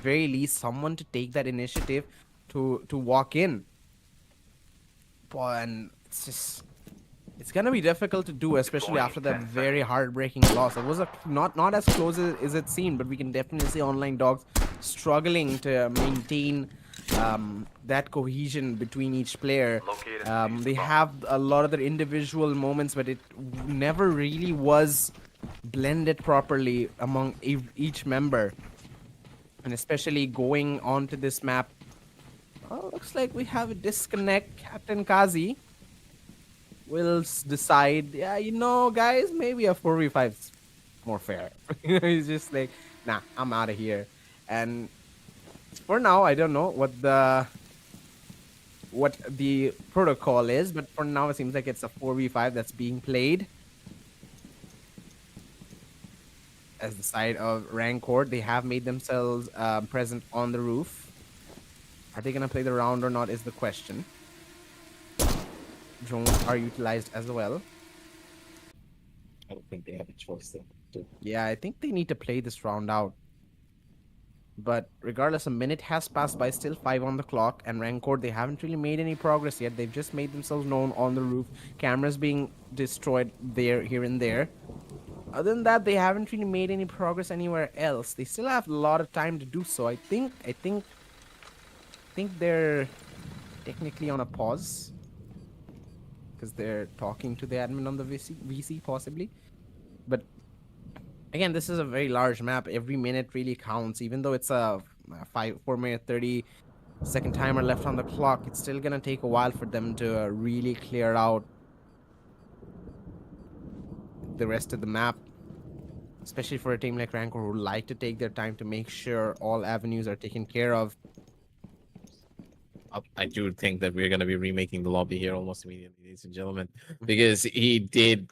very least someone to take that initiative to walk in. And it's gonna be difficult to do, especially after that very heartbreaking loss. It was not as close as it seemed, but we can definitely see online dogs struggling to maintain that cohesion between each player. They have a lot of their individual moments, but it never really was blended properly among each member, and especially going onto this map. Oh, looks like we have a disconnect. Captain Kazi will decide, yeah, guys, maybe a 4v5 is more fair. He's just like, nah, I'm out of here. And for now, I don't know what the protocol is, but for now, it seems like it's a 4v5 that's being played as the side of Rancor. They have made themselves present on the roof. Are they going to play the round or not is the question. Drones are utilized as well. I don't think they have a choice there. Yeah, I think they need to play this round out. But regardless, a minute has passed by, still 5 on the clock, and Rancor, they haven't really made any progress yet. They've just made themselves known on the roof. Cameras being destroyed here and there. Other than that, they haven't really made any progress anywhere else. They still have a lot of time to do so. I think they're technically on a pause because they're talking to the admin on the VC possibly. But again, this is a very large map. Every minute really counts, even though it's a 4 minute 30-second timer left on the clock. It's still gonna take a while for them to really clear out the rest of the map, especially for a team like Rancor who like to take their time to make sure all avenues are taken care of. I do think that we're going to be remaking the lobby here almost immediately, ladies and gentlemen, because he did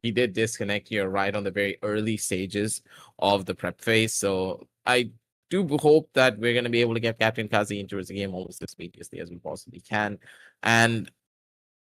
disconnect here right on the very early stages of the prep phase. So I do hope that we're going to be able to get Captain Kazi into his game almost as immediately as we possibly can. And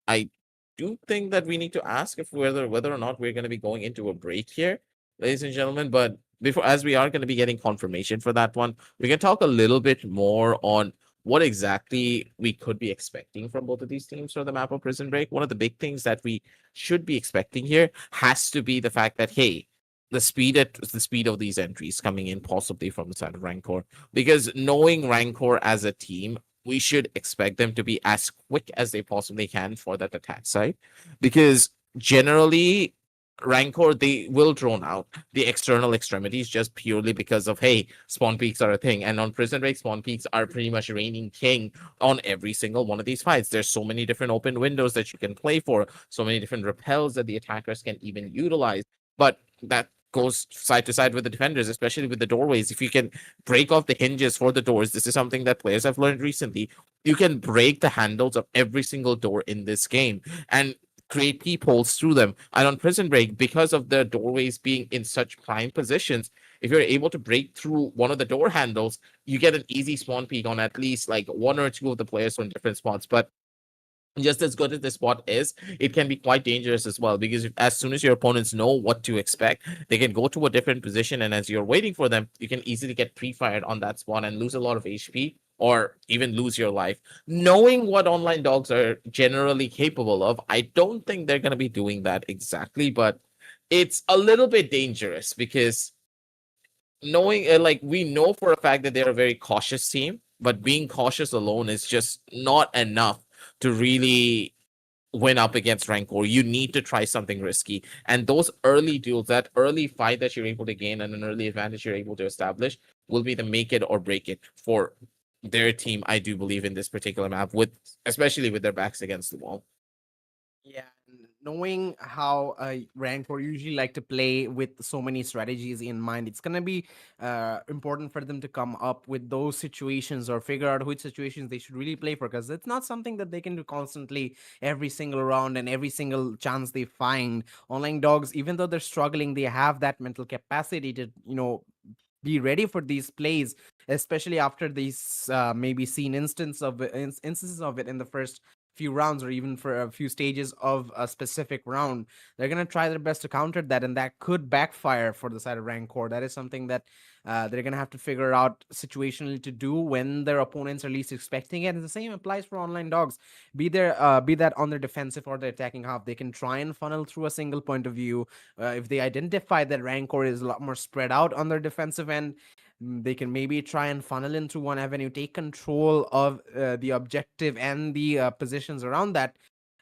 I do think that we need to ask if whether or not we're going to be going into a break here, ladies and gentlemen. But before, as we are going to be getting confirmation for that one, we can talk a little bit more on what exactly we could be expecting from both of these teams for the map of Prison Break. One of the big things that we should be expecting here has to be the fact that, hey, the speed of these entries coming in possibly from the side of Rancor, because knowing Rancor as a team, we should expect them to be as quick as they possibly can for that attack side, because generally Rancor, they will drone out the external extremities just purely because of, hey, spawn peaks are a thing, and on Prison Break, spawn peaks are pretty much reigning king on every single one of these fights. There's so many different open windows that you can play for, so many different repels that the attackers can even utilize, but that goes side to side with the defenders, especially with the doorways. If you can break off the hinges for the doors, this is something that players have learned recently. You can break the handles of every single door in this game and create peepholes through them. And on Prison Break, because of the doorways being in such prime positions, if you're able to break through one of the door handles, you get an easy spawn peak on at least like one or two of the players from different spots. But just as good as this spot is, it can be quite dangerous as well, because as soon as your opponents know what to expect, they can go to a different position, and as you're waiting for them, you can easily get pre-fired on that spot and lose a lot of HP or even lose your life. Knowing what online dogs are generally capable of, I don't think they're going to be doing that exactly, but it's a little bit dangerous because knowing like we know for a fact that they're a very cautious team, but being cautious alone is just not enough to really win up against Rancor. You need to try something risky. And those early duels, that early fight that you're able to gain and an early advantage you're able to establish will be the make it or break it for their team, I do believe, in this particular map, with especially with their backs against the wall. Yeah, and knowing how Rancor usually like to play with so many strategies in mind, it's gonna be important for them to come up with those situations or figure out which situations they should really play for, because it's not something that they can do constantly every single round and every single chance they find. Online dogs, even though they're struggling, they have that mental capacity to be ready for these plays, especially after these maybe seen instances of it in the first few rounds or even for a few stages of a specific round. They're going to try their best to counter that, and that could backfire for the side of Rancor. That is something that they're going to have to figure out situationally to do when their opponents are least expecting it. And the same applies for online dogs. Be that on their defensive or their attacking half, they can try and funnel through a single point of view. If they identify that Rancor is a lot more spread out on their defensive end, they can maybe try and funnel in through one avenue, take control of the objective and the positions around that,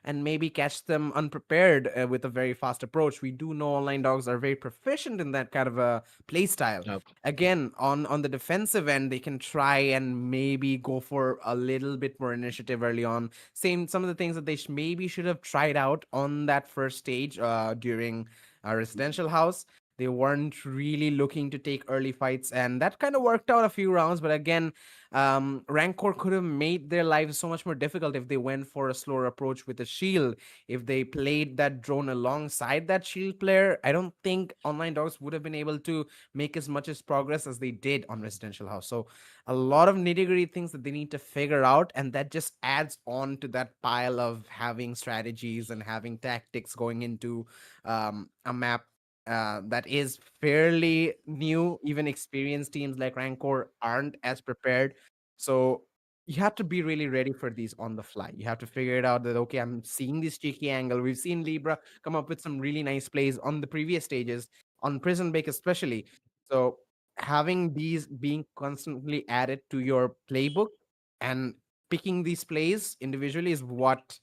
and maybe catch them unprepared with a very fast approach. We do know online dogs are very proficient in that kind of a play style. Yep. Again, on the defensive end, they can try and maybe go for a little bit more initiative early on. Same some of the things that they maybe should have tried out on that first stage during a residential house. They weren't really looking to take early fights, and that kind of worked out a few rounds. But again, Rancor could have made their lives so much more difficult if they went for a slower approach with a shield. If they played that drone alongside that shield player, I don't think online dogs would have been able to make as much as progress as they did on Residential House. So a lot of nitty-gritty things that they need to figure out, and that just adds on to that pile of having strategies and having tactics going into a map that is fairly new. Even experienced teams like Rancor aren't as prepared. So you have to be really ready for these on the fly. You have to figure it out that, okay, I'm seeing this cheeky angle. We've seen Libra come up with some really nice plays on the previous stages, on Prison Break especially. So having these being constantly added to your playbook and picking these plays individually is what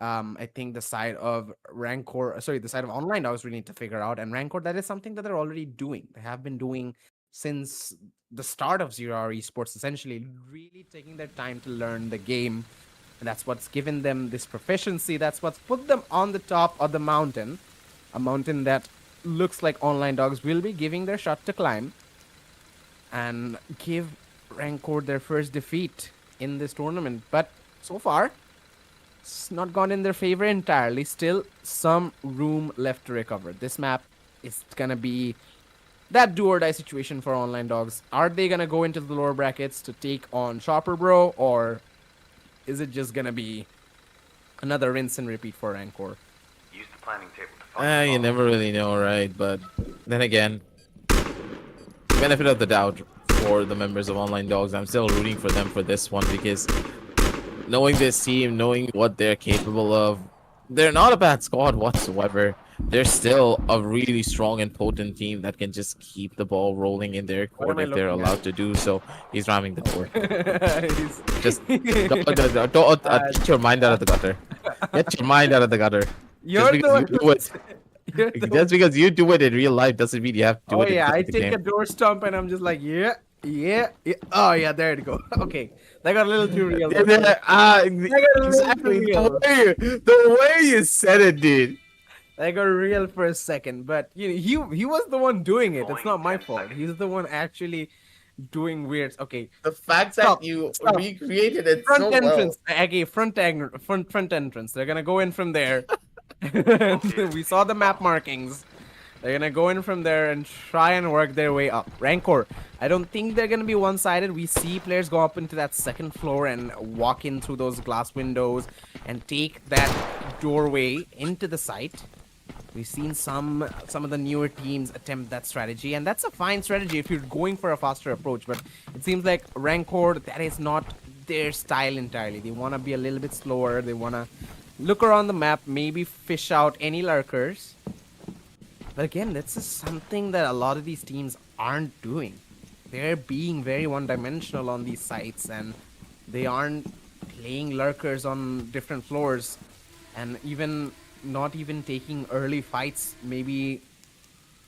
I think the side of Rancor, sorry, the side of online dogs really need to figure out. And Rancor, that is something that they're already doing. They have been doing since the start of Zero Hour Esports, essentially, really taking their time to learn the game. And that's what's given them this proficiency. That's what's put them on the top of the mountain, a mountain that looks like online dogs will be giving their shot to climb and give Rancor their first defeat in this tournament. But so far, it's not gone in their favor entirely. Still some room left to recover. This map is gonna be that do or die situation for online dogs. Are they gonna go into the lower brackets to take on Chopper Bro, or is it just gonna be another rinse and repeat for Rancor? Use the planning table to find You never really know, right? But then again, benefit of the doubt for the members of Online Dogs. I'm still rooting for them for this one because knowing this team, knowing what they're capable of, they're not a bad squad whatsoever. They're still a really strong and potent team that can just keep the ball rolling in their court if they're allowed to do so. He's ramming the door. Just don't get your mind out of the gutter. Get your mind out of the gutter. You're the one do it. Just because you do it in real life doesn't mean you have to do it. Oh yeah, I take a door stomp and I'm just like, yeah. Oh yeah, there it go. Okay, that got a little too real. Exactly. The way you said it, dude. I got real for a second, but he was the one doing it. It's not my fault. He's the one actually doing weird. Okay, the fact that you recreated it front so entrance. well. Okay, front entrance. They're gonna go in from there. We saw the map markings. They're gonna go in from there and try and work their way up. Rancor, I don't think they're gonna be one-sided. We see players go up into that second floor and walk in through those glass windows and take that doorway into the site. We've seen some of the newer teams attempt that strategy, and that's a fine strategy if you're going for a faster approach. But it seems like Rancor, that is not their style entirely. They want to be a little bit slower. They want to look around the map, maybe fish out any lurkers. But again, this is something that a lot of these teams aren't doing. They're being very one-dimensional on these sites, and they aren't playing lurkers on different floors, and not even taking early fights, maybe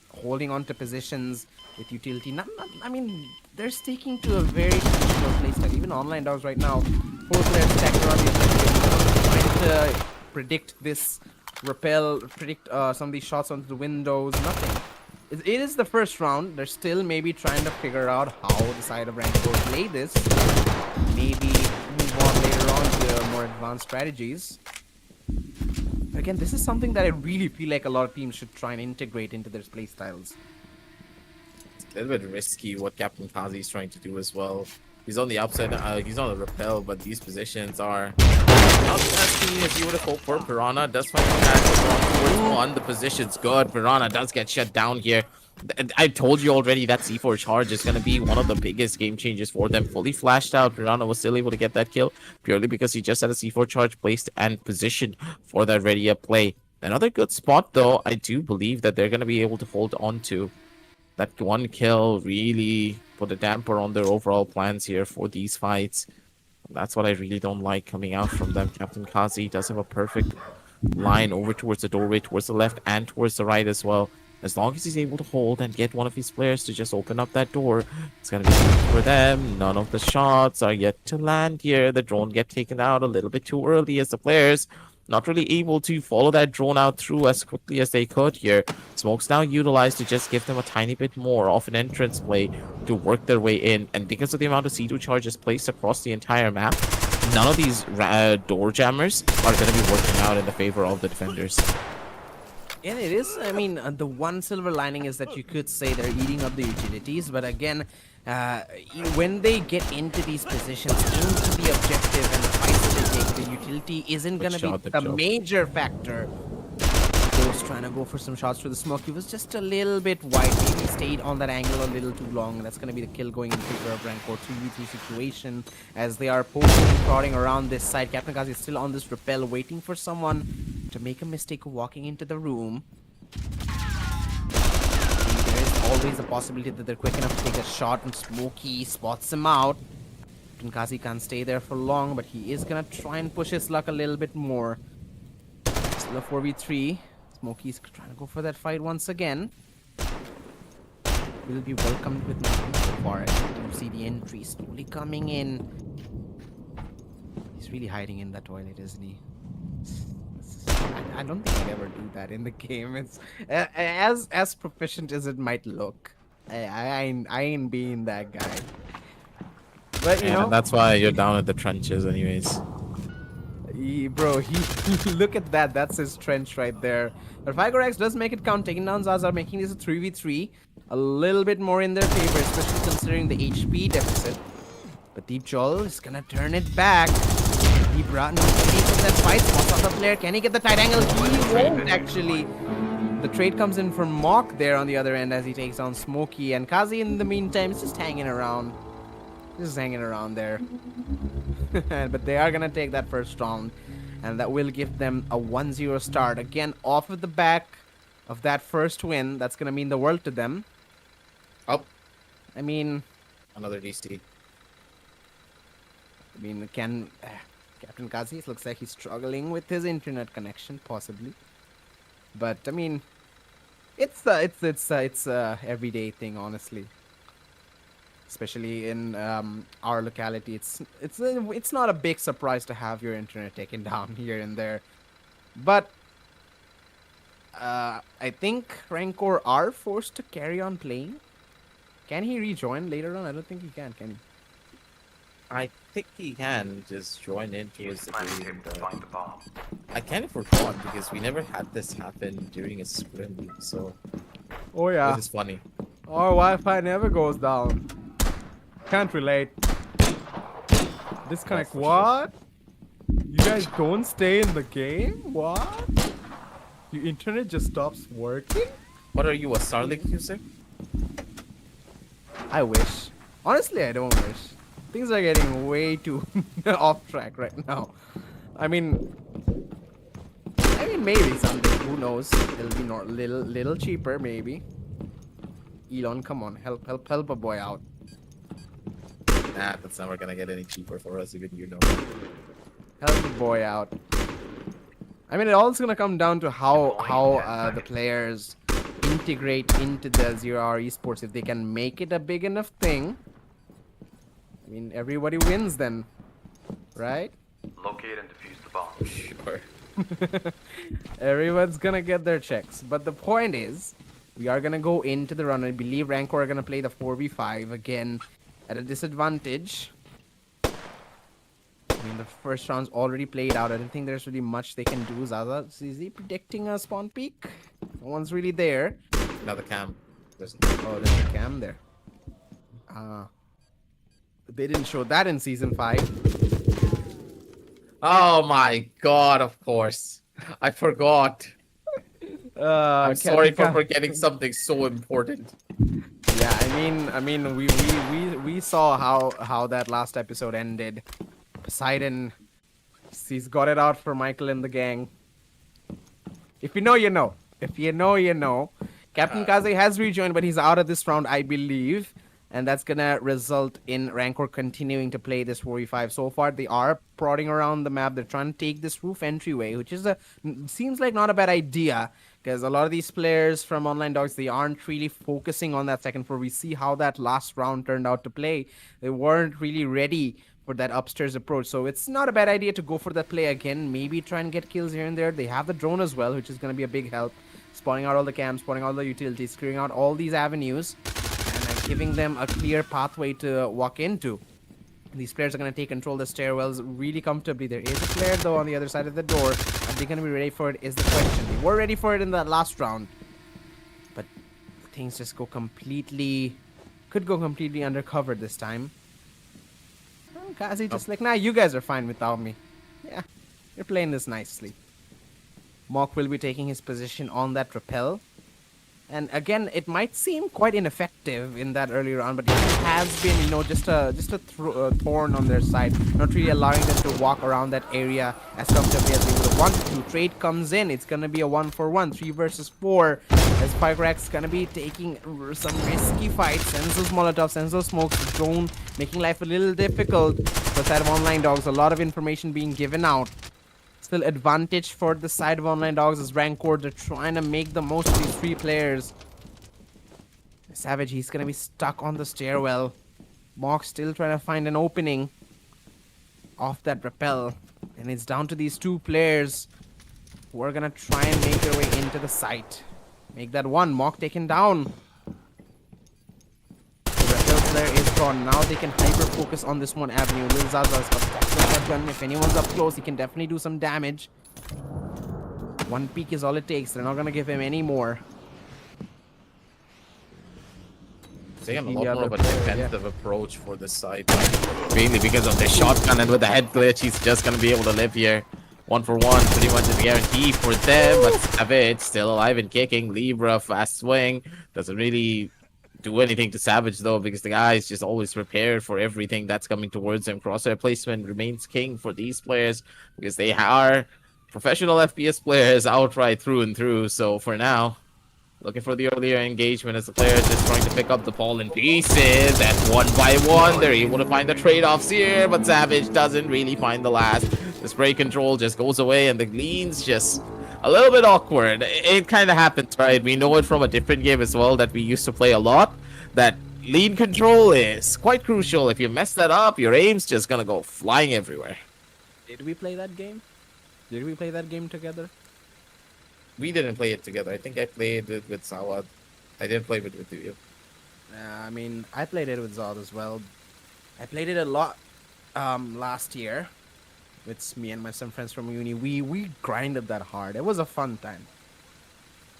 holding on to positions with utility. I mean, they're sticking to a very traditional playstyle. Even online dogs right now, 4 players stacked around the objective, trying to predict this predict some of these shots onto the windows. Nothing. It is the first round. They're still maybe trying to figure out how the side of Rancor play this. Maybe move on later on to more advanced strategies. But again, this is something that I really feel like a lot of teams should try and integrate into their playstyles. It's a little bit risky what Captain Kazi is trying to do as well. He's on the upside. He's on the rappel, but these positions are not as clean as you would have hoped for. Piranha does find the catch on the position's good. Piranha does get shut down here. I told you already that C4 charge is going to be one of the biggest game changers for them. Fully flashed out, Piranha was still able to get that kill purely because he just had a C4 charge placed and positioned for that ready up play. Another good spot, though, I do believe that they're going to be able to hold on to. That one kill really put a damper on their overall plans here for these fights. That's what I really don't like coming out from them. Captain Kazi does have a perfect line over towards the doorway, towards the left and towards the right as well. As long as he's able to hold and get one of his players to just open up that door, it's going to be good for them. None of the shots are yet to land here. The drone get taken out a little bit too early as the players not really able to follow that drone out through as quickly as they could here. Smoke's now utilized to just give them a tiny bit more of an entrance play to work their way in. And because of the amount of C2 charges placed across the entire map, none of these door jammers are going to be working out in the favor of the defenders. And it is, I mean, the one silver lining is that you could say they're eating up the utilities, but again, when they get into these positions, into the objective and the fights that they take, the utility isn't going to be a major factor. Ghost trying to go for some shots through the smoke. He was just a little bit wide. Maybe stayed on that angle a little too long. That's going to be the kill going in favor of Rancor. 2v3 situation as they are poking and prodding around this side. Captain Kazi is still on this rappel, waiting for someone to make a mistake of walking into the room. There is always a possibility that they're quick enough to take a shot, and Smokey spots him out. Captain Kazi can't stay there for long, but he is going to try and push his luck a little bit more. Still a 4v3. Smokey's trying to go for that fight once again. Will be welcomed with nothing so far. As you see the entry slowly coming in. He's really hiding in that toilet, isn't he? I don't think I'd ever do that in the game. It's as proficient as it might look. I ain't being that guy. But you know, that's why you're down at the trenches, anyways. Bro, he look at that. That's his trench right there. But Vigorex does make it count. Taking down Zaza, making this a 3v3. A little bit more in their favor, especially considering the HP deficit. But Deep Joel is gonna turn it back. Deep Rotten takes that fight. Spots off the player. Can he get the tight angle? He won't actually. The trade comes in from Mock there on the other end as he takes on Smokey. And Kazi in the meantime is just hanging around. Just hanging around there. But they are gonna take that first round, and that will give them a 1-0 start. Again, off of the back of that first win, that's gonna mean the world to them. Oh, I mean, another DC. Captain Kazi looks like he's struggling with his internet connection, possibly. But I mean, it's a everyday thing, honestly. Especially in our locality, it's not a big surprise to have your internet taken down here and there. But I think Rancor are forced to carry on playing. Can he rejoin later on? I don't think he can he? I think he can just join in towards the Planning game. table to find the bomb. I kind of forgot because we never had this happen during a sprint, so Oh yeah. this is funny. Our Wi-Fi never goes down. Can't relate. Disconnect. For What? You guys don't stay in the game? What? Your internet just stops working? What are you, a Starlink user? I wish. Honestly, I don't wish. Things are getting way too off track right now. I mean, maybe someday. Who knows? It'll be not little cheaper, maybe. Elon, come on, help a boy out. Nah, that's never gonna get any cheaper for us, even you know. Help the boy out. I mean, it all's gonna come down to how the players integrate into the Zero Hour Esports. If they can make it a big enough thing, I mean, everybody wins then, right? Locate and defuse the bomb. Sure. Everyone's gonna get their checks. But the point is, we are gonna go into the run. I believe Rancor are gonna play the 4v5 again at a disadvantage. I mean, the first round's already played out. I don't think there's really much they can do. Zaza, is he predicting a spawn peek? No one's really there. Another cam. There's Oh, there's a cam there. They didn't show that in season 5. Oh my god, of course. I forgot. I'm sorry for forgetting something so important. Yeah, I mean, we saw how that last episode ended. Poseidon, he's got it out for Michael and the gang. If you know, you know. If you know, you know. Captain Kaze has rejoined, but he's out of this round, I believe. And that's gonna result in Rancor continuing to play this 4v5. So far, they are prodding around the map. They're trying to take this roof entryway, which is seems like not a bad idea. Because a lot of these players from Online Dogs, they aren't really focusing on that second floor. We see how that last round turned out to play. They weren't really ready for that upstairs approach. So it's not a bad idea to go for that play again. Maybe try and get kills here and there. They have the drone as well, which is going to be a big help. Spawning out all the cams, spawning out all the utilities, clearing out all these avenues, and giving them a clear pathway to walk into. These players are going to take control of the stairwells really comfortably. There is a player, though, on the other side of the door. Are they going to be ready for it is the question. They were ready for it in the last round. But things just go completely... Could go completely undercover this time. Kazi just like, nah, you guys are fine without me. Yeah, you're playing this nicely. Mock will be taking his position on that rappel. And again, it might seem quite ineffective in that early round, but it has been, you know, just a thorn on their side, not really allowing them to walk around that area as comfortably as they would have wanted to. Trade comes in, it's gonna be a 1-for-1, 3 versus 4, as Firecrack's gonna be taking some risky fights, sends those Molotovs, sends those smokes, drone, making life a little difficult for the side of Online Dogs. A lot of information being given out. Still advantage for the side of Online Dogs as Rancor. They're trying to make the most of these 3 players. Savage, he's gonna be stuck on the stairwell. Mock still trying to find an opening off that rappel. And it's down to these 2 players who are gonna try and make their way into the site. Make that one. Mock taken down. The rappel player is gone. Now they can hyper-focus on this one avenue. Lil Zaza's got the shotgun. If anyone's up close, he can definitely do some damage. 1 peek is all it takes. They're not gonna give him any more. Taking a lot more of a defensive approach for this side. Mainly because of the shotgun, and with the head glitch, he's just gonna be able to live here. 1-for-1, pretty much is a guarantee for them, but Savage still alive and kicking. Libra, fast swing, doesn't really do anything to Savage though, because the guy is just always prepared for everything that's coming towards him. Crosshair placement remains king for these players, because they are professional FPS players outright through and through. So for now, looking for the earlier engagement as the players just trying to pick up the ball in pieces. And 1 by 1, they're able to find the trade-offs here, but Savage doesn't really find the last. The spray control just goes away, and the lean's just a little bit awkward. It kind of happens, right? We know it from a different game as well that we used to play a lot, that lean control is quite crucial. If you mess that up, your aim's just gonna go flying everywhere. Did we play that game? Did we play that game together? We didn't play it together. I think I played it with Sawad. I didn't play it with you. I mean, I played it with Zod as well. I played it a lot last year with me and my some friends from uni. We grinded that hard. It was a fun time.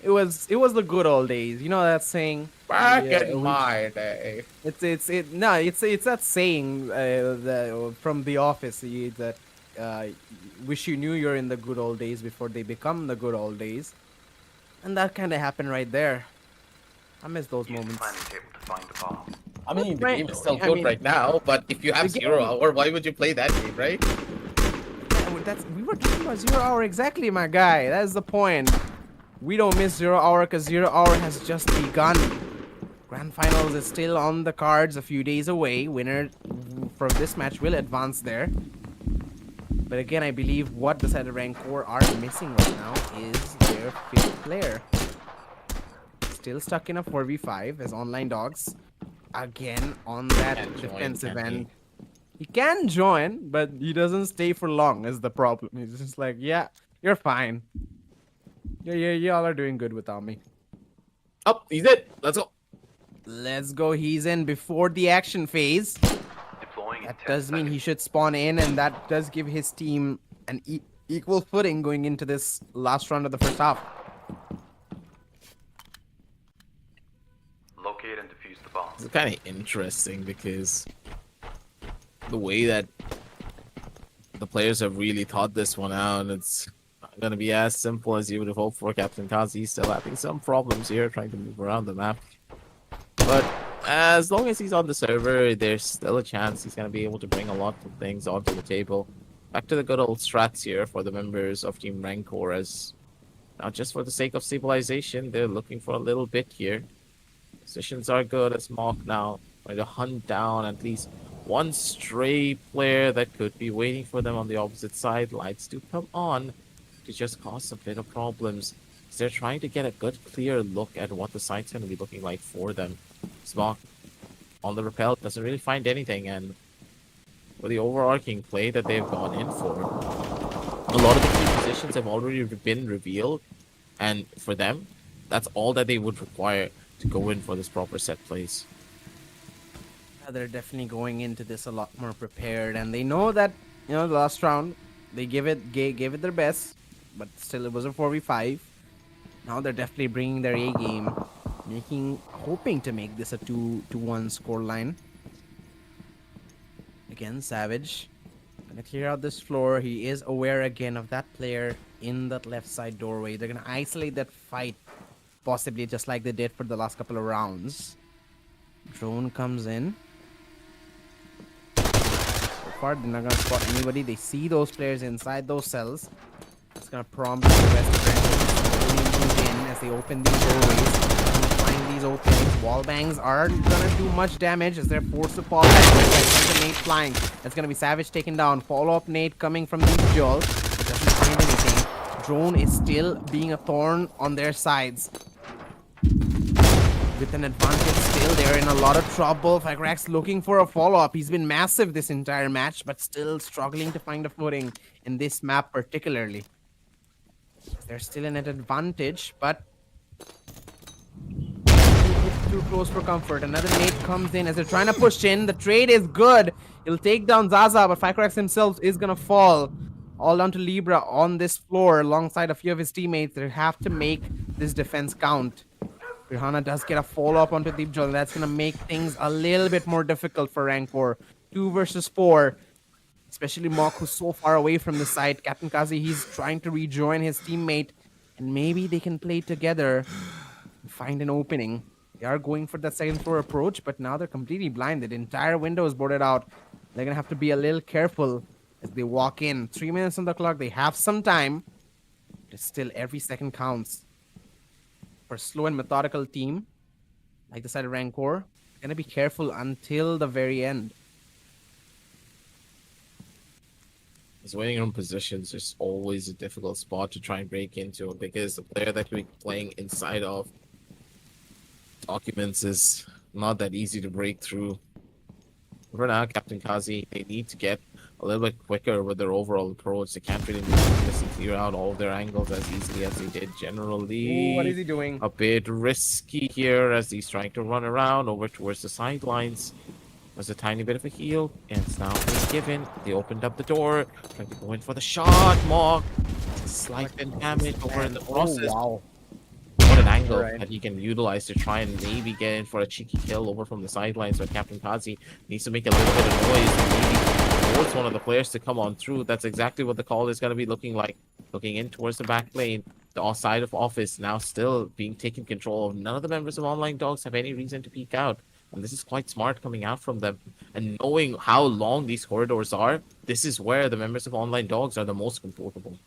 It was the good old days. You know that saying? Back in my day. It's that saying from The Office that wish you knew you're in the good old days before they become the good old days, and that kind of happened right there. I miss those Use the moments. planning table to find the bomb. I mean, the Right. game is still I good mean, right now, but if you have the 0 game- hour, why would you play that game, right? We were talking about 0 hour exactly, my guy. That's the point. We don't miss 0 hour because 0 hour has just begun. Grand finals is still on the cards, a few days away. Winner from this match will advance there. But again, I believe what the side of Rancor are missing right now is their 5th player. Still stuck in a 4v5 as Online Dogs. Again, on that Can't join, defensive can't end. He can join, but he doesn't stay for long is the problem. He's just like, yeah, you're fine. Y'all are doing good without me. Oh, he's it. Let's go. Let's go. He's in before the action phase. Deploying in That 10 does mean he seconds. should spawn in, and that does give his team an equal footing going into this last round of the first half. Locate and defuse the bomb. It's kind of interesting because the way that the players have really thought this one out, it's not going to be as simple as you would have hoped for. Captain Kazi still having some problems here, trying to move around the map. But as long as he's on the server, there's still a chance he's going to be able to bring a lot of things onto the table. Back to the good old strats here for the members of Team Rancor, as now just for the sake of stabilization, they're looking for a little bit here. Positions are good as Mock now trying to hunt down at least one stray player that could be waiting for them on the opposite side. Lights do come on to just cause a bit of problems. They're trying to get a good clear look at what the site's going to be looking like for them. Smok on the rappel doesn't really find anything, and for the overarching play that they've gone in for, a lot of the key positions have already been revealed, and for them, that's all that they would require to go in for this proper set plays. Yeah, they're definitely going into this a lot more prepared, and they know that, you know, the last round they gave it their best, but still it was a 4v5. Now they're definitely bringing their A game, hoping to make this a 2-1 scoreline. Again, Savage gonna clear out this floor. He is aware again of that player in that left side doorway. They're gonna isolate that fight, possibly just like they did for the last couple of rounds. Drone comes in. So far, they're not gonna spot anybody. They see those players inside those cells. It's gonna prompt the rest of them in as they open these doorways. Find these openings. Wall bangs aren't gonna do much damage as they're forced to fall back. There's a nade flying. That's gonna be Savage taken down. Follow-up nade coming from these jewels. It doesn't find anything. Drone is still being a thorn on their sides. With an advantage still, they're in a lot of trouble. Fakrax looking for a follow-up. He's been massive this entire match, but still struggling to find a footing in this map particularly. They're still in an advantage, but too close for comfort. Another nade comes in as they're trying to push in. The trade is good. He'll take down Zaza, but Fakrax himself is gonna fall. All down to Libra on this floor alongside a few of his teammates. They have to make this defense count. Rihanna does get a follow-up onto Deep Jewel. That's gonna make things a little bit more difficult for Rancor. 2 versus 4. Especially Mock, who's so far away from the site. Captain Kazi, he's trying to rejoin his teammate. And maybe they can play together and find an opening. They are going for that second floor approach, but now they're completely blinded. The entire window is boarded out. They're going to have to be a little careful as they walk in. 3 minutes on the clock. They have some time. But still, every second counts. For a slow and methodical team, like the side of Rancor, they're going to be careful until the very end. His waiting room positions is always a difficult spot to try and break into, because the player that you're playing inside of documents is not that easy to break through. For now, Captain Kazi, they need to get a little bit quicker with their overall approach. They can't really clear out all of their angles as easily as they did generally. Ooh, what is he doing? A bit risky here as he's trying to run around over towards the sidelines. There's a tiny bit of a heal, and it's now being given. They opened up the door, trying to go in for the shot. Mock, slight bit damage over in the process. Oh, wow. What an angle Right. that he can utilize to try and maybe get in for a cheeky kill over from the sidelines, where Captain Kazi needs to make a little bit of noise and maybe force one of the players to come on through. That's exactly what the call is going to be looking like. Looking in towards the back lane, the side of office now still being taken control of. None of the members of Online Dogs have any reason to peek out. And this is quite smart coming out from them. And knowing how long these corridors are, this is where the members of Online Dogs are the most comfortable.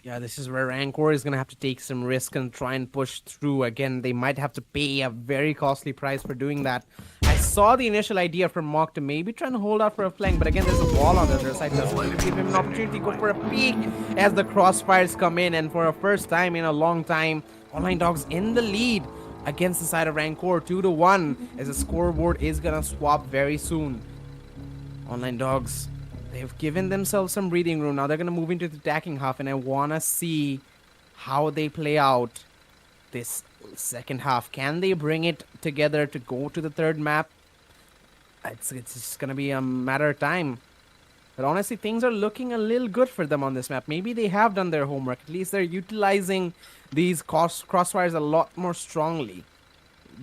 Yeah, this is where Rancor is going to have to take some risk and try and push through. Again, they might have to pay a very costly price for doing that. I saw the initial idea from Mock to maybe try and hold out for a flank, but again, there's a wall on the other side. Doesn't give him an opportunity to go for a peek as the crossfires come in. And for a first time in a long time, Online Dogs in the lead against the side of Rancor, 2-1, as the scoreboard is going to swap very soon. Online Dogs, they've given themselves some breathing room. Now they're going to move into the attacking half, and I want to see how they play out this second half. Can they bring it together to go to the third map? It's just going to be a matter of time. But honestly, things are looking a little good for them on this map. Maybe they have done their homework. At least they're utilizing these crossfires a lot more strongly.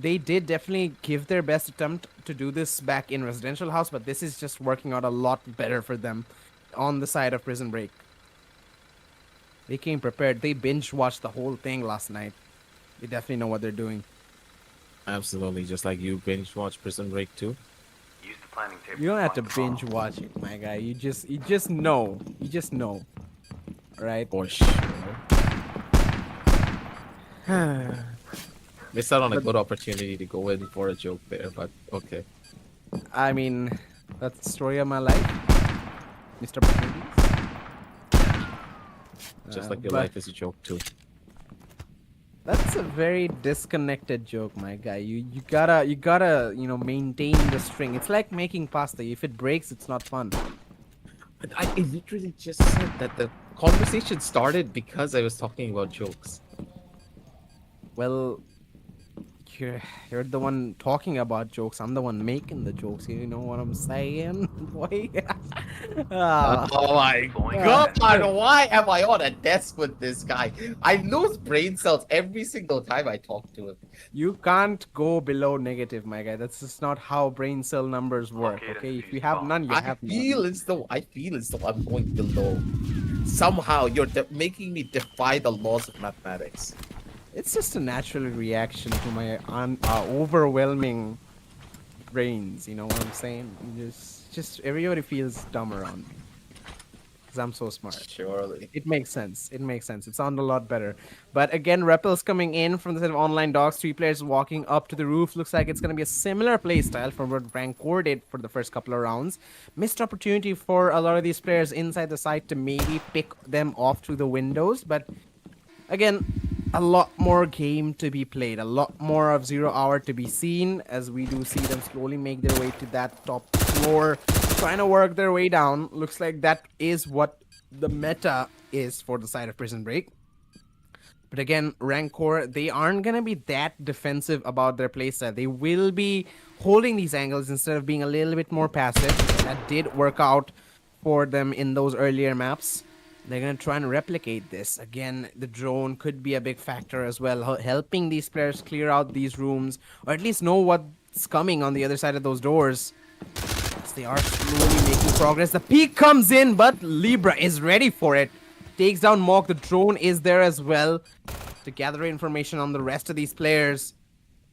they did definitely give their best attempt to do this back in Residential House, but this is just working out a lot better for them on the side of Prison Break. They came prepared. They binge watched the whole thing last night. They definitely know what they're doing. Absolutely, just like you binge watch Prison Break too. Use the planning table. You don't have to find the binge watch it, my guy. You just know. You just know. Right? For sure. Missed out on a good opportunity to go in for a joke there, but okay. I mean, that's the story of my life, Mr. Opportunities. Just like your But life is a joke too. that's a very disconnected joke, my guy. You gotta maintain the string. It's like making pasta. If it breaks, it's not fun. But I literally just said that the conversation started because I was talking about jokes. Well, you're the one talking about jokes. I'm the one making the jokes. You know what I'm saying, boy? Ah. Oh my god, why am I on a desk with this guy? I lose brain cells every single time I talk to him. You can't go below negative, my guy. That's just not how brain cell numbers work. Locate and Okay, if defuse you the have bomb. none, you I have none. feel as though I'm going below. Somehow you're making me defy the laws of mathematics. It's just a natural reaction to my overwhelming brains. You know what I'm saying? Just everybody feels dumb around me. Cause I'm so smart. Surely. It makes sense. It makes sense. It sounded a lot better. But again, Repel's coming in from the set of online dogs. 3 players walking up to the roof. Looks like it's going to be a similar playstyle from what Rancor did for the first couple of rounds. Missed opportunity for a lot of these players inside the site to maybe pick them off through the windows. But again, a lot more game to be played. A lot more of 0 Hour to be seen as we do see them slowly make their way to that top floor. Trying to work their way down. Looks like that is what the meta is for the side of Prison Break. But again, Rancor, they aren't going to be that defensive about their playstyle. They will be holding these angles instead of being a little bit more passive. That did work out for them in those earlier maps. They're going to try and replicate this. Again, the drone could be a big factor as well, helping these players clear out these rooms, or at least know what's coming on the other side of those doors. As they are slowly making progress. The peek comes in, but Libra is ready for it. Takes down Mok. The drone is there as well to gather information on the rest of these players.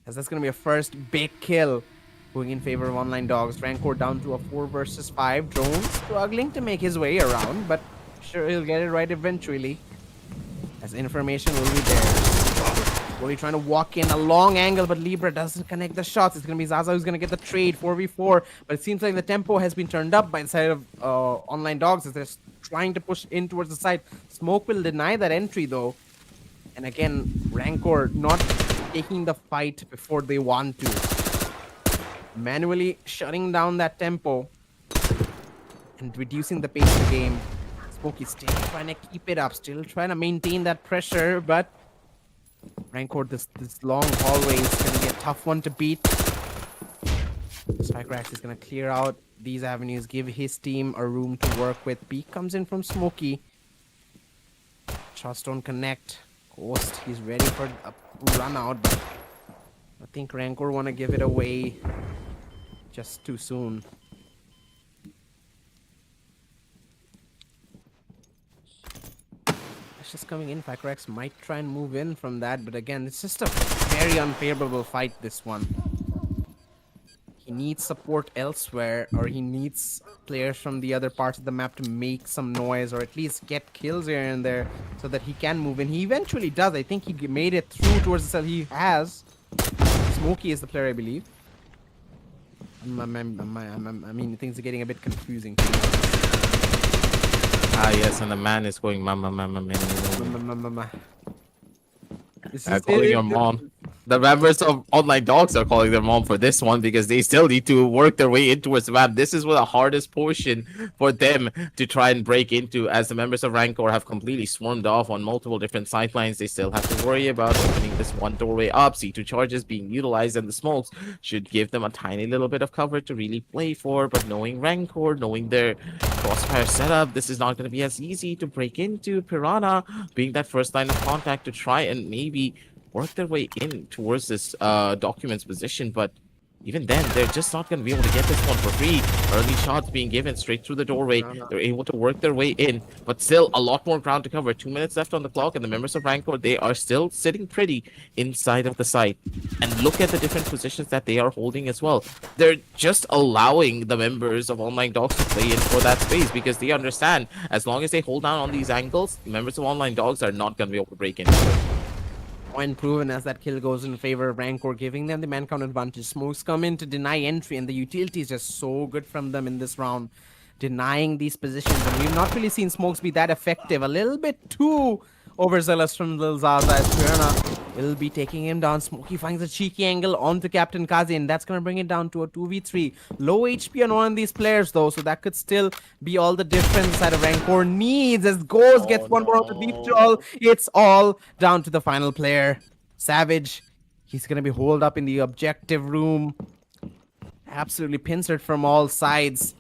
As that's going to be a first big kill going in favor of online dogs. Rancor down to a 4 versus 5. Drone struggling to make his way around, but sure he'll get it right eventually. As information will be there. Slowly trying to walk in a long angle, but Libra doesn't connect the shots. It's going to be Zaza who's going to get the trade 4v4. But it seems like the tempo has been turned up by the side of online dogs as they're trying to push in towards the side. Smoke will deny that entry though. And again, Rancor not taking the fight before they want to. Manually shutting down that tempo and reducing the pace of the game. Smokey's still trying to keep it up, still trying to maintain that pressure, but Rancor, this long hallway is going to be a tough one to beat. Spycrax is going to clear out these avenues, give his team a room to work with. Peek comes in from Smokey. Shots don't connect. Ghost, he's ready for a run out, but I think Rancor want to give it away just too soon. Just coming in. Spycrax might try and move in from that, but again, it's just a very unfavorable fight, this one. He needs support elsewhere, or he needs players from the other parts of the map to make some noise, or at least get kills here and there, so that he can move in. He eventually does. I think he made it through towards the cell. He has. Smokey is the player, I believe. I mean, things are getting a bit confusing. Ah, yes, and the man is going, mama, mama, man. Calling your mom. The members of online dogs are calling their mom for this one because they still need to work their way in towards the map. This is the hardest portion for them to try and break into, as the members of Rancor have completely swarmed off on multiple different sidelines. They still have to worry about opening this one doorway up. C2 charges being utilized, and the smokes should give them a tiny little bit of cover to really play for. But knowing Rancor, knowing their crossfire setup, this is not going to be as easy to break into. Piranha being that first line of contact to try and maybe work their way in towards this document's position, but even then, they're just not going to be able to get this one for free. Early shots being given straight through the doorway. No. They're able to work their way in, but still a lot more ground to cover. 2 minutes left on the clock, and the members of Rancor, they are still sitting pretty inside of the site. And look at the different positions that they are holding as well. They're just allowing the members of Online Dogs to play in for that space because they understand as long as they hold down on these angles, members of Online Dogs are not going to be able to break into it. Point proven as that kill goes in favor of Rancor, giving them the man count advantage. Smokes come in to deny entry, and the utility is just so good from them in this round, denying these positions. And we've not really seen Smokes be that effective. A little bit too overzealous from Lil Zaza as Piranha will be taking him down. Smokey finds a cheeky angle onto Captain Kazi, and that's going to bring it down to a 2v3. Low HP on one of these players, though, so that could still be all the difference that Rancor needs as Goes gets one more out of deep jaw. It's all down to the final player. Savage, he's going to be holed up in the objective room. Absolutely pincered from all sides.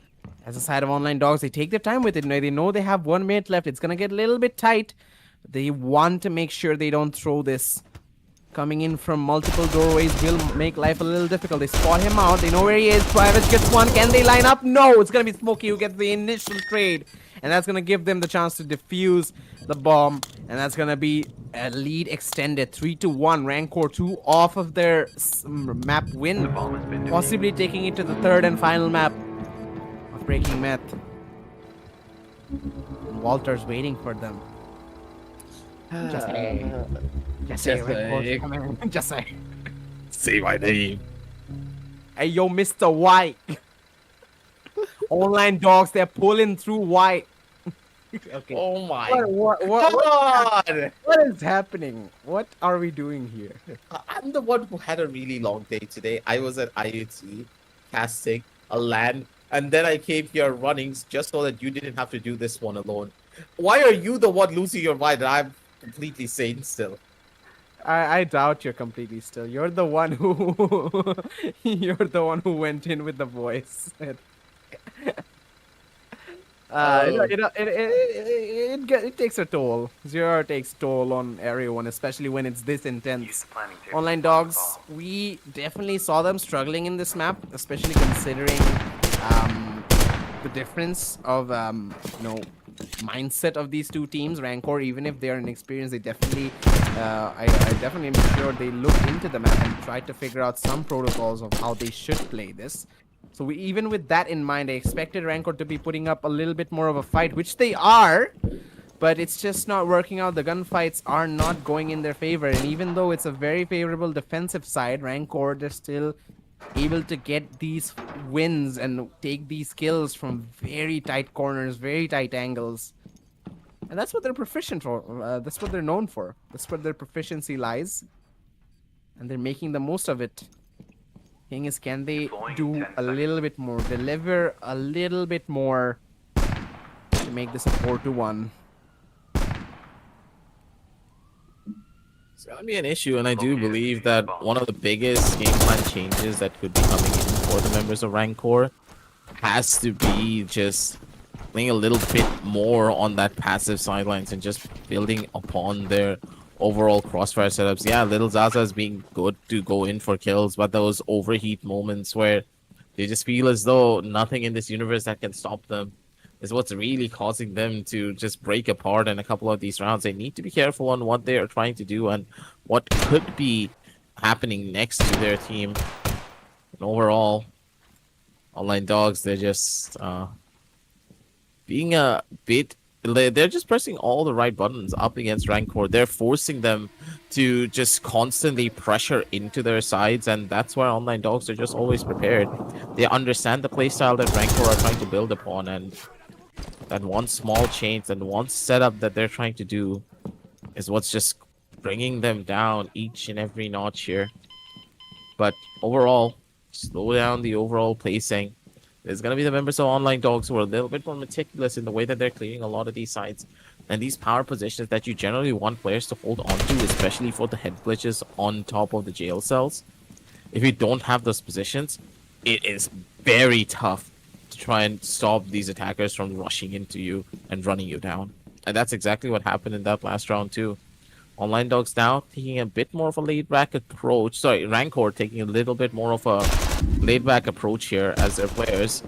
As a side of Online Dogs, they take their time with it. They know they have 1 minute left. It's going to get a little bit tight. They want to make sure they don't throw this. Coming in from multiple doorways will make life a little difficult. They spot him out. They know where he is. Travis gets one. Can they line up? No. It's going to be Smokey who gets the initial trade. And that's going to give them the chance to defuse the bomb. And that's going to be a lead extended. 3-1. Rancor 2 off of their map win. The bomb has been Possibly taking it to the third and final map of Breaking Meth. Walter's waiting for them. Just say. Just say. Rancor, come in. Just say. Say my name. Hey, yo, Mr. White. Online Dogs, they're pulling through White. Okay. Oh my What is happening? What are we doing here? I'm the one who had a really long day today. I was at IUT casting a LAN, and then I came here running just so that you didn't have to do this one alone. Why are you the one losing your mind and I'm completely sane still? I doubt you're completely still. You're the one who went in with the voice. It takes a toll. Zero takes toll on everyone, especially when it's this Use intense. the planning table Online to find the Dogs, bomb. we definitely saw them struggling in this map, especially considering the difference of mindset of these two teams. Rancor, even if they're inexperienced, they definitely I definitely am sure they looked into the map and tried to figure out some protocols of how they should play this. So even with that in mind, I expected Rancor to be putting up a little bit more of a fight, which they are, but it's just not working out. The gunfights are not going in their favor, and even though it's a very favorable defensive side, Rancor, they're still able to get these wins and take these kills from very tight corners, very tight angles. And that's what they're proficient for. That's what they're known for. That's where their proficiency lies. And they're making the most of it. Thing is, can they do a little bit more? Deliver a little bit more to make this a 4-1. It's gonna be an issue, and I do believe that one of the biggest game plan changes that could be coming in for the members of Rancor has to be just playing a little bit more on that passive sidelines and just building upon their overall crossfire setups. Yeah, Little Zaza is being good to go in for kills, but those overheat moments where they just feel as though nothing in this universe that can stop them is what's really causing them to just break apart in a couple of these rounds. They need to be careful on what they are trying to do and what could be happening next to their team. And overall, Online Dogs, they're just being a bit... They're just pressing all the right buttons up against Rancor. They're forcing them to just constantly pressure into their sides, and that's why Online Dogs are just always prepared. They understand the playstyle that Rancor are trying to build upon, and that one small change and one setup that they're trying to do is what's just bringing them down each and every notch here. But overall, slow down the overall placing. There's going to be the members of Online Dogs who are a little bit more meticulous in the way that they're clearing a lot of these sides. And these power positions that you generally want players to hold on to, especially for the head glitches on top of the jail cells. If you don't have those positions, it is very tough to try and stop these attackers from rushing into you and running you down. And that's exactly what happened in that last round too. Online Dogs now taking a bit more of a laid back approach. Sorry, Rancor taking a little bit more of a laid back approach here as their players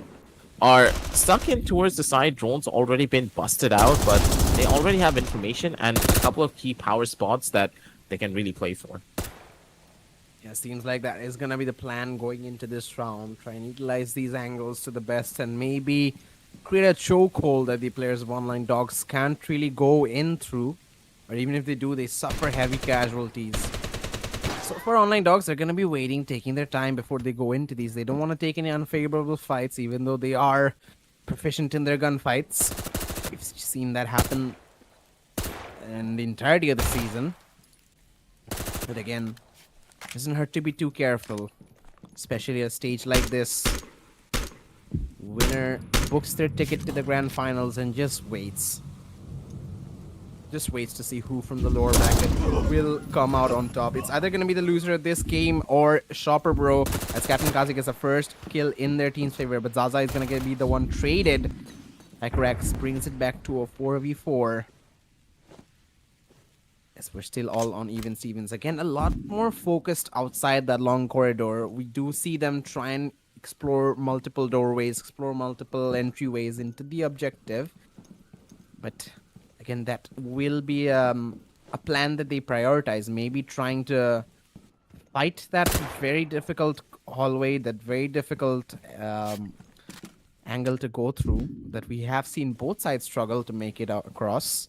are stuck in towards the side. Drones already been busted out, but they already have information and a couple of key power spots that they can really play for. Yeah, seems like that is gonna be the plan going into this round. Try and utilize these angles to the best and maybe create a chokehold that the players of Online Dogs can't really go in through. Or even if they do, they suffer heavy casualties. So for Online Dogs, they're gonna be waiting, taking their time before they go into these. They don't want to take any unfavorable fights, even though they are proficient in their gunfights. We've seen that happen in the entirety of the season. But again, doesn't hurt to be too careful, especially at a stage like this. Winner books their ticket to the grand finals and just waits. Just waits to see who from the lower bracket will come out on top. It's either going to be the loser of this game or Shopper Bro, as Captain Kazi gets a first kill in their team's favor. But Zaza is going to be the one traded. Rex brings it back to a 4v4. Yes, we're still all on even Stevens. Again, a lot more focused outside that long corridor. We do see them try and explore multiple doorways, explore multiple entryways into the objective. But again, that will be a plan that they prioritize. Maybe trying to fight that very difficult hallway, that very difficult angle to go through, that we have seen both sides struggle to make it out across.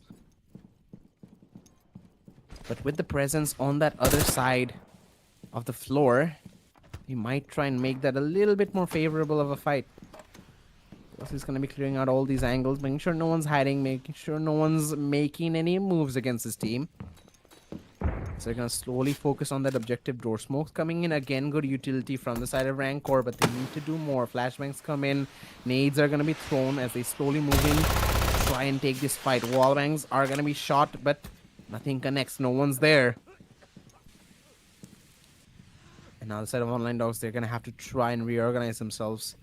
But with the presence on that other side of the floor, we might try and make that a little bit more favorable of a fight. Boss is going to be clearing out all these angles, making sure no one's hiding, making sure no one's making any moves against his team. So they're going to slowly focus on that objective door. Smoke's coming in again, good utility from the side of Rancor, but they need to do more. Flashbangs come in, nades are going to be thrown as they slowly move in, try and take this fight. Wallbangs are going to be shot, but nothing connects, no one's there. And now the side of Online Dogs, they're going to have to try and reorganize themselves.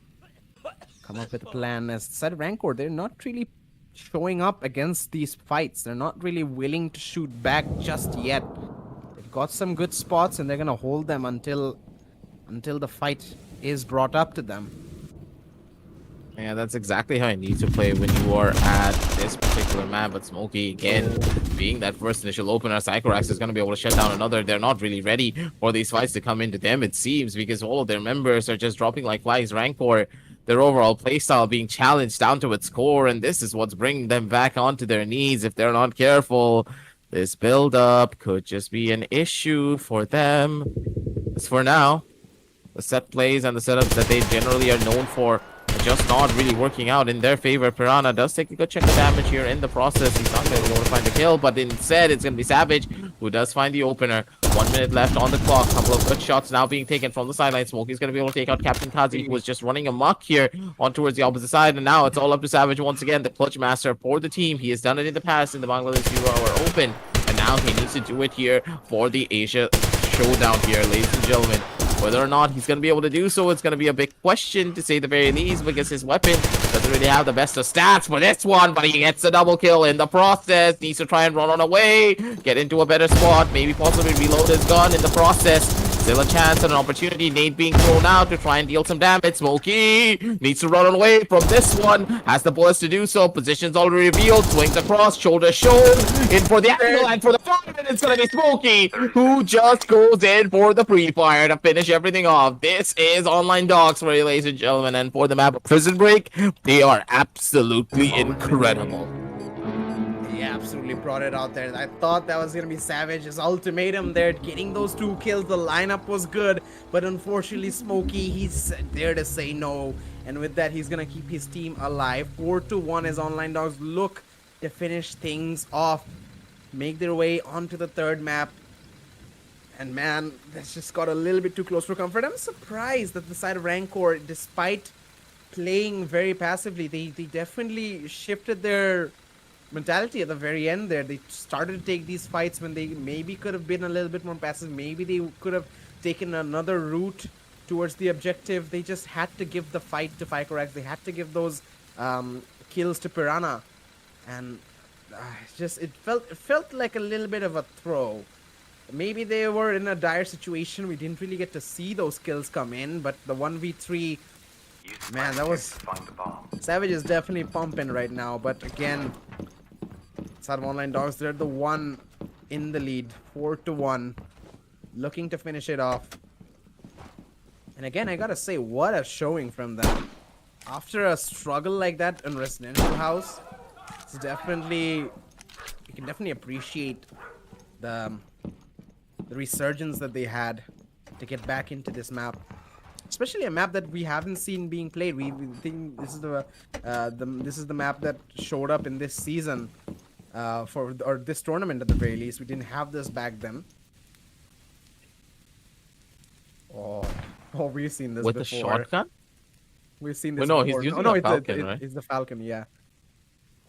Come up with a plan. As the side of Rancor, they're not really showing up against these fights. They're not really willing to shoot back just yet. They've got some good spots and they're going to hold them until the fight is brought up to them. Yeah, that's exactly how I need to play when you are at this particular map. But Smokey, again, being that first initial opener, Psychorax is going to be able to shut down another. They're not really ready for these fights to come into them, it seems, because all of their members are just dropping like flies. Rancor, their overall playstyle being challenged down to its core, and this is what's bringing them back onto their knees. If they're not careful, this build-up could just be an issue for them. As for now, the set plays and the setups that they generally are known for just not really working out in their favor. Piranha does take a good check of damage here in the process. He's not going to be able to find the kill, but instead it's going to be Savage who does find the opener. 1 minute left on the clock. Couple of good shots now being taken from the sideline. Smokey's going to be able to take out Captain Kazi, who was just running amok here on towards the opposite side. And now it's all up to Savage once again, the clutch master for the team. He has done it in the past in the Bangladesh 0-hour open, and now he needs to do it here for the Asia Showdown here, ladies and gentlemen. Whether or not he's going to be able to do so, it's going to be a big question, to say the very least, because his weapon doesn't really have the best of stats for this one, but he gets a double kill in the process. Needs to try and run on away, get into a better spot, maybe possibly reload his gun in the process. Still a chance and an opportunity. Nade being thrown out to try and deal some damage. Smokey needs to run away from this one. Has the bullets to do so. Position's already revealed. Swings across. Shoulder shown. In for the angle. And for the 5 minutes, it's going to be Smokey, who just goes in for the pre-fire to finish everything off. This is Online Dogs for you, ladies and gentlemen. And for the map of Prison Break, they are absolutely incredible. He absolutely brought it out there. I thought that was going to be Savage's ultimatum there. Getting those 2 kills, the lineup was good. But unfortunately, Smokey, he's there to say no. And with that, he's going to keep his team alive. 4-1 as Online Dogs look to finish things off. Make their way onto the 3rd map. And man, that's just got a little bit too close for comfort. I'm surprised that the side of Rancor, despite playing very passively, they definitely shifted their mentality at the very end there. They started to take these fights when they maybe could have been a little bit more passive. Maybe they could have taken another route towards the objective. They just had to give the fight to Fycorax. They had to give those kills to Piranha. And it felt like a little bit of a throw. Maybe they were in a dire situation. We didn't really get to see those kills come in, but the 1v3, Use man, that friendly was to find the bomb. Savage is definitely pumping right now. But again, Sad Online Dogs, they're the one in the lead, 4-1, looking to finish it off. And again, I gotta say, what a showing from them. After a struggle like that in Residential House, it's definitely, you can definitely appreciate the resurgence that they had to get back into this map. Especially a map that we haven't seen being played. We think this is the map that showed up in this season, or this tournament at the very least. We didn't have this back then. Oh, we've seen this With the before. shotgun? We've seen this Well, no, he's before. using no, a it's Falcon, right? It's the Falcon, yeah.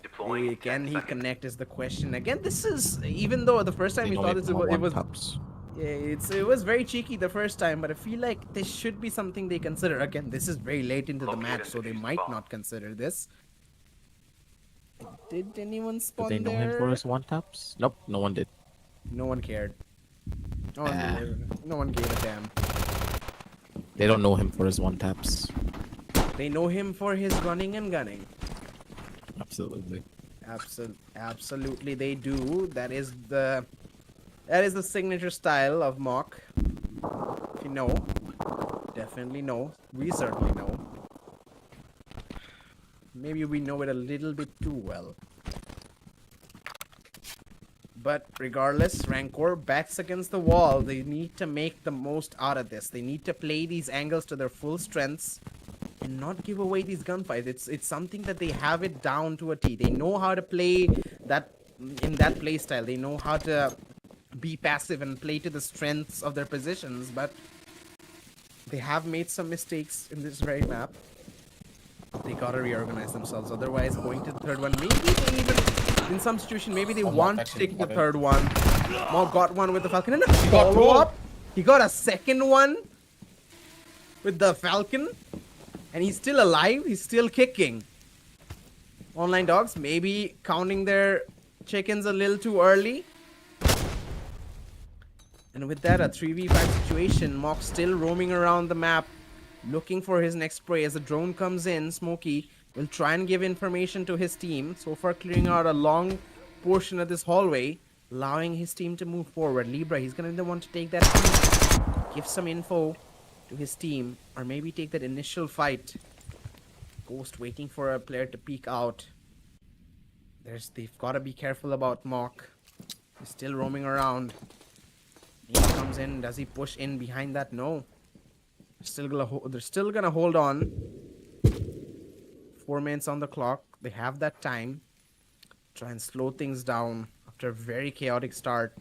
Deploying in Can 10 he seconds. connect is the question. Again, this is, even though the first time They we know saw me this, from it one was taps. yeah, it was very cheeky the first time, but I feel like this should be something they consider. Again, this is very late into the Locate match, and so they defuse the might bomb. not consider this. Did anyone Did spawn they know him there? for his one taps? Nope, no one did. No one cared. No one gave a damn. They don't know him for his one taps. They know him for his running and gunning. Absolutely. Absolutely, they do. That is the signature style of Mock. If you know, definitely know. We certainly know. Maybe we know it a little bit too well. But regardless, Rancor backs against the wall. They need to make the most out of this. They need to play these angles to their full strengths and not give away these gunfights. It's something that they have it down to a T. They know how to play that in that play style. They know how to be passive and play to the strengths of their positions, but they have made some mistakes in this very map. They gotta reorganize themselves. Otherwise, going to the third one, maybe they even, in some situation, maybe they want to take the third one. Mo got one with the Falcon and a follow up. He got a second one with the Falcon. And he's still alive. He's still kicking. Online Dogs maybe counting their chickens a little too early. And with that, a 3v5 situation. Mock still roaming around the map, looking for his next prey. As the drone comes in, Smokey will try and give information to his team. So far, clearing out a long portion of this hallway, allowing his team to move forward. Libra, he's going to be the one to take that lead, give some info to his team, or maybe take that initial fight. Ghost waiting for a player to peek out. They've got to be careful about Mock. He's still roaming around. He comes in. Does he push in behind that? No. They're still gonna hold on. 4 minutes on the clock. They have that time. Try and slow things down after a very chaotic start.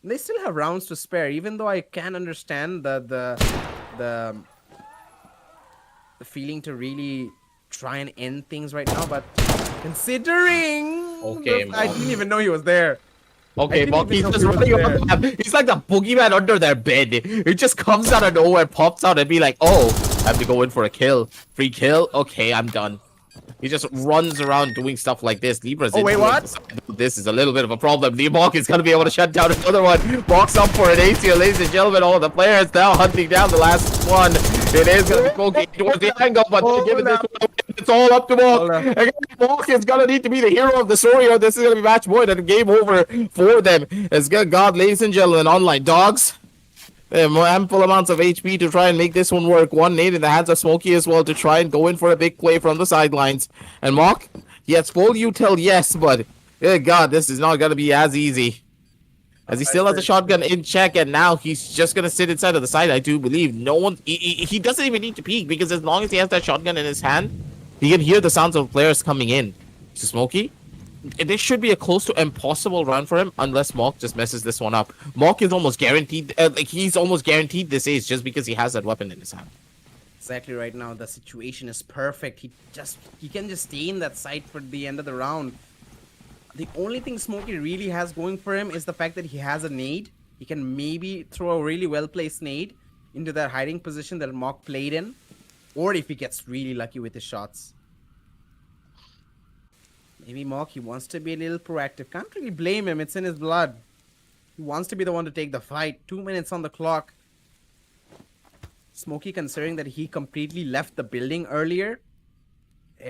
They still have rounds to spare, even though I can understand the feeling to really try and end things right now, but considering I didn't even know he was there. Okay, Mock, he's just know he running was around the map. He's like the boogeyman under their bed. It just comes out of nowhere, pops out, and be like, oh, I have to go in for a kill. Free kill? Okay, I'm done. He just runs around doing stuff like this. Libra's Oh, wait, what? This is a little bit of a problem. Mock is going to be able to shut down another one. Walks up for an ACL, ladies and gentlemen. All the players now hunting down the last one. It is going to be Smokey towards the angle, but they're giving this one. It's all up to Mock. Again, Mock is going to need to be the hero of the story, or this is going to be match point and game over for them. It's good God, ladies and gentlemen, online dogs. Ample amounts of HP to try and make this one work. One nade in the hands of Smokey as well to try and go in for a big play from the sidelines. And Mock, yes, full util, yes, but good God, this is not going to be as easy. As he still has a shotgun in check, and now he's just going to sit inside of the side, I do believe. No one, he doesn't even need to peek, because as long as he has that shotgun in his hand, he can hear the sounds of players coming in. So Smokey, this should be a close to impossible round for him unless Mock just messes this one up. Mock is almost guaranteed, he's almost guaranteed this ace just because he has that weapon in his hand. Exactly right now, the situation is perfect. He can just stay in that site for the end of the round. The only thing Smokey really has going for him is the fact that he has a nade. He can maybe throw a really well-placed nade into that hiding position that Mock played in, or if he gets really lucky with his shots. Maybe Mock, he wants to be a little proactive. Can't really blame him. It's in his blood. He wants to be the one to take the fight. 2 minutes on the clock. Smokey, considering that he completely left the building earlier,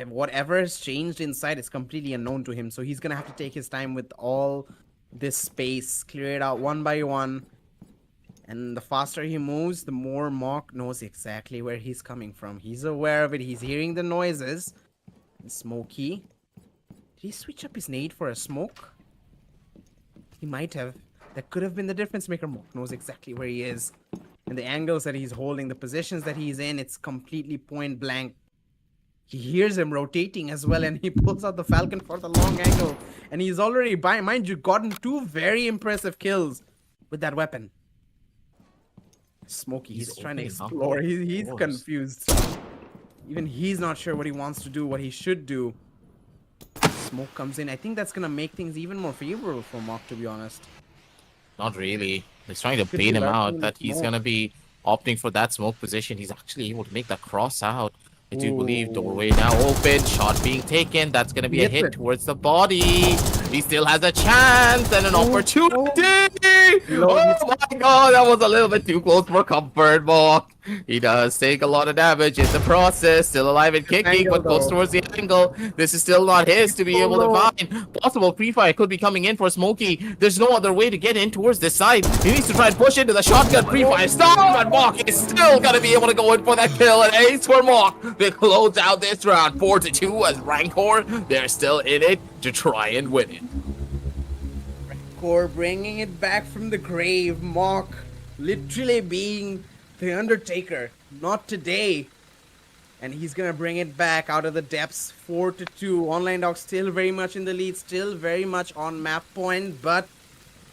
whatever has changed inside is completely unknown to him. So he's going to have to take his time with all this space, clear it out one by one. And the faster he moves, the more Mock knows exactly where he's coming from. He's aware of it. He's hearing the noises. And Smokey, did he switch up his nade for a smoke? He might have. That could have been the difference maker. Mock knows exactly where he is. And the angles that he's holding, the positions that he's in, it's completely point blank. He hears him rotating as well, and he pulls out the Falcon for the long angle. And he's already, mind you, gotten 2 very impressive kills with that weapon. Smokey, he's trying to explore. He's confused. Even he's not sure what he wants to do, what he should do. Smoke comes in. I think that's going to make things even more favorable for Mock, to be honest. Not really. He's trying to bait him out that he's going to be opting for that smoke position. He's actually able to make that cross out. I do believe doorway now open, shot being taken. That's going to be a hit towards the body. He still has a chance and an opportunity. Oh my god, that was a little bit too close for comfort, Mock. He does take a lot of damage in the process. Still alive and kicking, but close towards the angle. This is still not his to be able to find. Possible pre-fire could be coming in for Smokey. There's no other way to get in towards this side. He needs to try and push into the shotgun pre-fire. Stop! And Mock is still going to be able to go in for that kill. And ace for Mock. They close out this round 4-2 as Rancor, they're still in it to try and win it. Rancor bringing it back from the grave. Mock literally being the Undertaker. Not today. And he's gonna bring it back out of the depths. 4-2. Online Dog still very much in the lead. Still very much on map point. But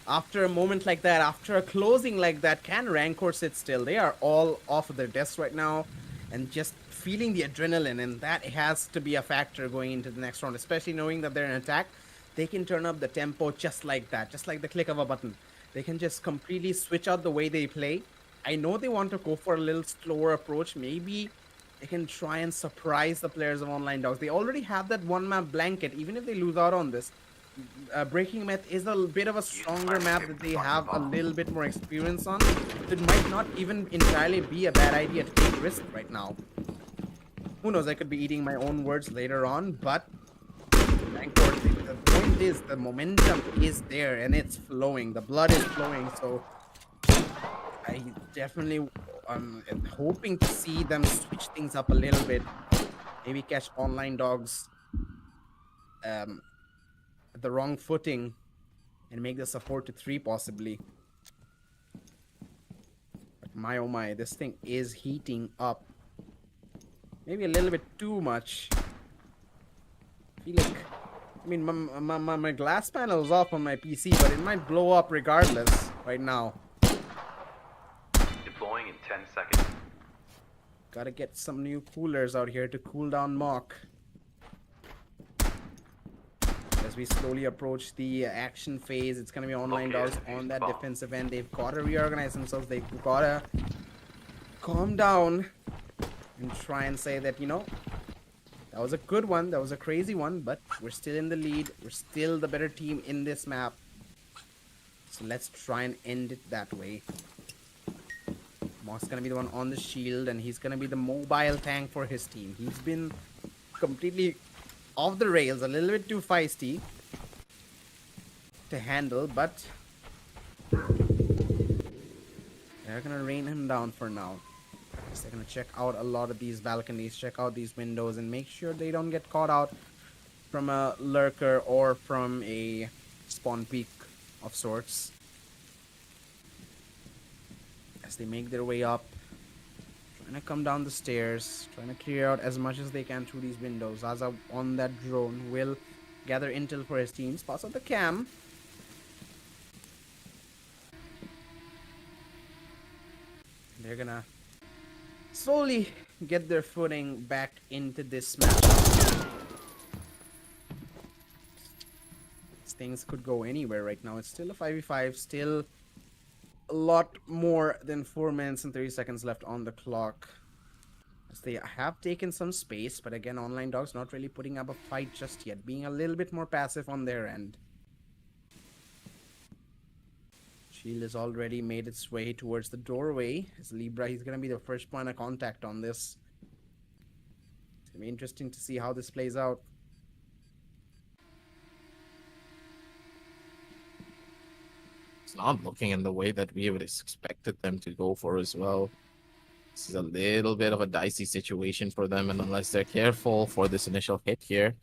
after a moment like that, after a closing like that, can Rancor sit still? They are all off of their desks right now. And just feeling the adrenaline. And that has to be a factor going into the next round. Especially knowing that they're in attack. They can turn up the tempo just like that. Just like the click of a button. They can just completely switch out the way they play. I know they want to go for a little slower approach. Maybe they can try and surprise the players of Online Dogs. They already have that one map blanket. Even if they lose out on this, Breaking Myth is a bit of a stronger map that they have a little bit more experience on. It might not even entirely be a bad idea to take risk right now. Who knows, I could be eating my own words later on, but Rancor, the point is the momentum is there and it's flowing. The blood is flowing, so I definitely am hoping to see them switch things up a little bit. Maybe catch Online Dogs at the wrong footing and make this a 4-3 possibly. But my oh my, this thing is heating up. Maybe a little bit too much. I feel like, I mean, my glass panel is off on my PC, but it might blow up regardless right now. Deploying in 10 seconds. Gotta get some new coolers out here to cool down Mock. As we slowly approach the action phase, it's gonna be Online Dogs on that defensive end. They've gotta reorganize themselves. They've gotta calm down and try and say that, you know, that was a good one, that was a crazy one, but we're still in the lead. We're still the better team in this map. So let's try and end it that way. Mock's gonna be the one on the shield, and he's gonna be the mobile tank for his team. He's been completely off the rails, a little bit too feisty to handle, but they're gonna rain him down for now. They're gonna check out a lot of these balconies, check out these windows, and make sure they don't get caught out from a lurker or from a spawn peak of sorts. As they make their way up, trying to come down the stairs, trying to clear out as much as they can through these windows. Zaza on that drone will gather intel for his team. Spots out the cam. They're gonna slowly get their footing back into this match. Things could go anywhere right now. It's still a 5v5, still a lot more than 4 minutes and 30 seconds left on the clock. They have taken some space, but again, Online Dogs not really putting up a fight just yet, being a little bit more passive on their end. Shield has already made its way towards the doorway. As Libra, he's going to be the first point of contact on this. It's going to be interesting to see how this plays out. It's not looking in the way that we would have expected them to go for as well. This is a little bit of a dicey situation for them, and unless they're careful for this initial hit here,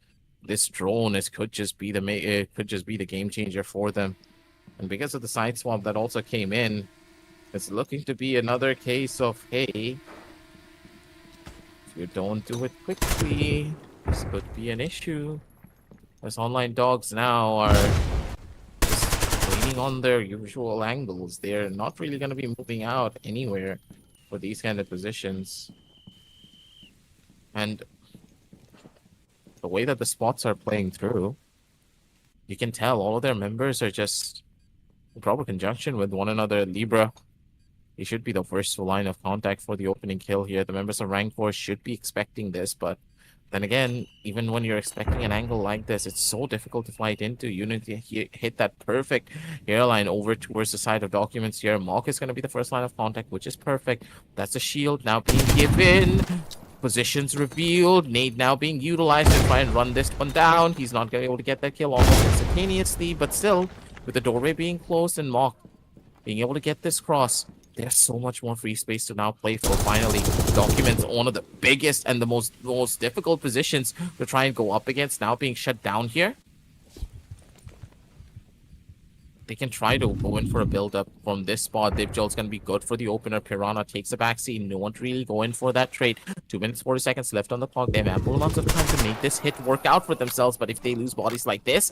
this drone could just be the game changer for them. And because of the side swap that also came in, it's looking to be another case of, hey, if you don't do it quickly, this could be an issue. As Online Dogs now are just waiting on their usual angles. They're not really going to be moving out anywhere for these kind of positions. And the way that the spots are playing through, you can tell all of their members are just in proper conjunction with one another. Libra, he should be the first line of contact for the opening kill here. The members of Rancor should be expecting this, but then again, even when you're expecting an angle like this, it's so difficult to fight into. You need to hit that perfect hairline over towards the side of documents here. Mock is going to be the first line of contact, which is perfect. That's a shield now being given. Positions revealed. Nade now being utilized to try and run this one down. He's not going to be able to get that kill almost instantaneously, but still, with the doorway being closed and Mock being able to get this cross, there's so much more free space to now play for. Finally, documents one of the biggest and the most difficult positions to try and go up against now being shut down here. They can try to go in for a build-up from this spot. Dave Joel's going to be good for the opener. Piranha takes a backseat. No one really go in for that trade. 2 minutes, 40 seconds left on the clock. They have ample amounts of time to make this hit work out for themselves. But if they lose bodies like this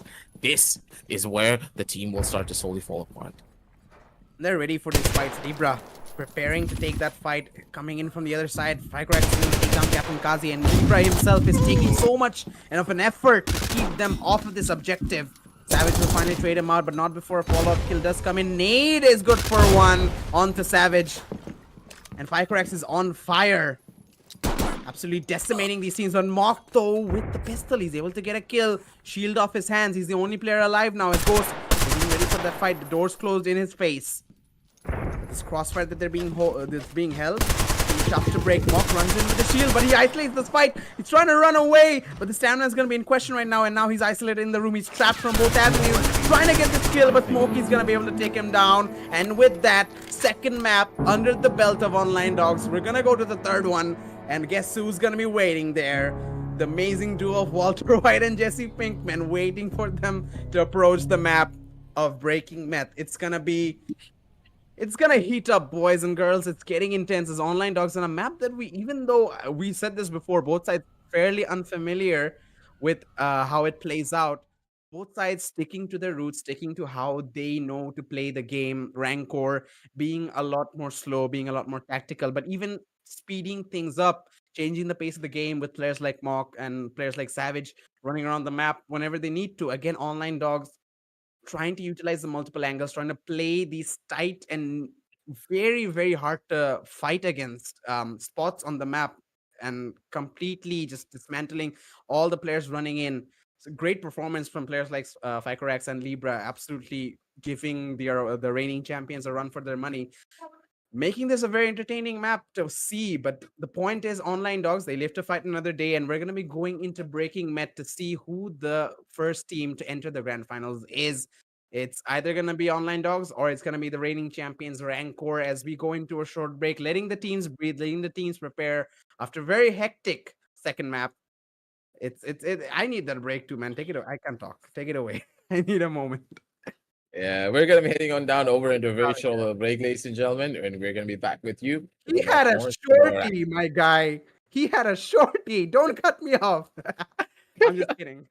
is where the team will start to slowly fall apart. They're ready for this fight. Libra preparing to take that fight, coming in from the other side. Firecrack is going to take down Captain Kazi, and Libra himself is taking so much of an effort to keep them off of this objective. Savage will finally trade him out, but not before a follow-up kill does come in. Nade is good for one onto Savage. And Firecrack is on fire. Absolutely decimating these teams. On Mock, though, with the pistol, he's able to get a kill. Shield off his hands. He's the only player alive now. As Ghost is getting ready for that fight. The door's closed in his face. This crossfire that they're being held. He's tough to break. Mock runs in with the shield, but he isolates this fight. He's trying to run away, but the stamina is going to be in question right now, and now he's isolated in the room. He's trapped from both avenues, trying to get this kill, but Smokey's going to be able to take him down. And with that, second map under the belt of Online Dogs. We're going to go to the third one, and guess who's going to be waiting there? The amazing duo of Walter White and Jesse Pinkman, waiting for them to approach the map of Breaking Meth. It's gonna heat up, boys and girls. It's getting intense. As Online Dogs on a map that even though we said this before, both sides fairly unfamiliar with how it plays out. Both sides sticking to their roots, sticking to how they know to play the game. Rancor being a lot more slow, being a lot more tactical, but even speeding things up, changing the pace of the game with players like Mock and players like Savage running around the map whenever they need to. Again, Online Dogs trying to utilize the multiple angles, trying to play these tight and very, very hard to fight against spots on the map, and completely just dismantling all the players running in. It's a great performance from players like Ficorax and Libra, absolutely giving the reigning champions a run for their money, making this a very entertaining map to see. But the point is, Online Dogs, they live to fight another day, and we're going to be going into Breaking Met to see who the first team to enter the grand finals is. It's either going to be Online Dogs or it's going to be the reigning champions Rancor, as we go into a short break, letting the teams breathe, letting the teams prepare after a very hectic second map. I need that break too, man. Take it. I can't talk. Take it away. I need a moment. Yeah, we're gonna be heading on down over into a very short little break, ladies and gentlemen, and we're gonna be back with you. He had a shorty, my guy. He had a shorty. Don't cut me off. I'm just kidding.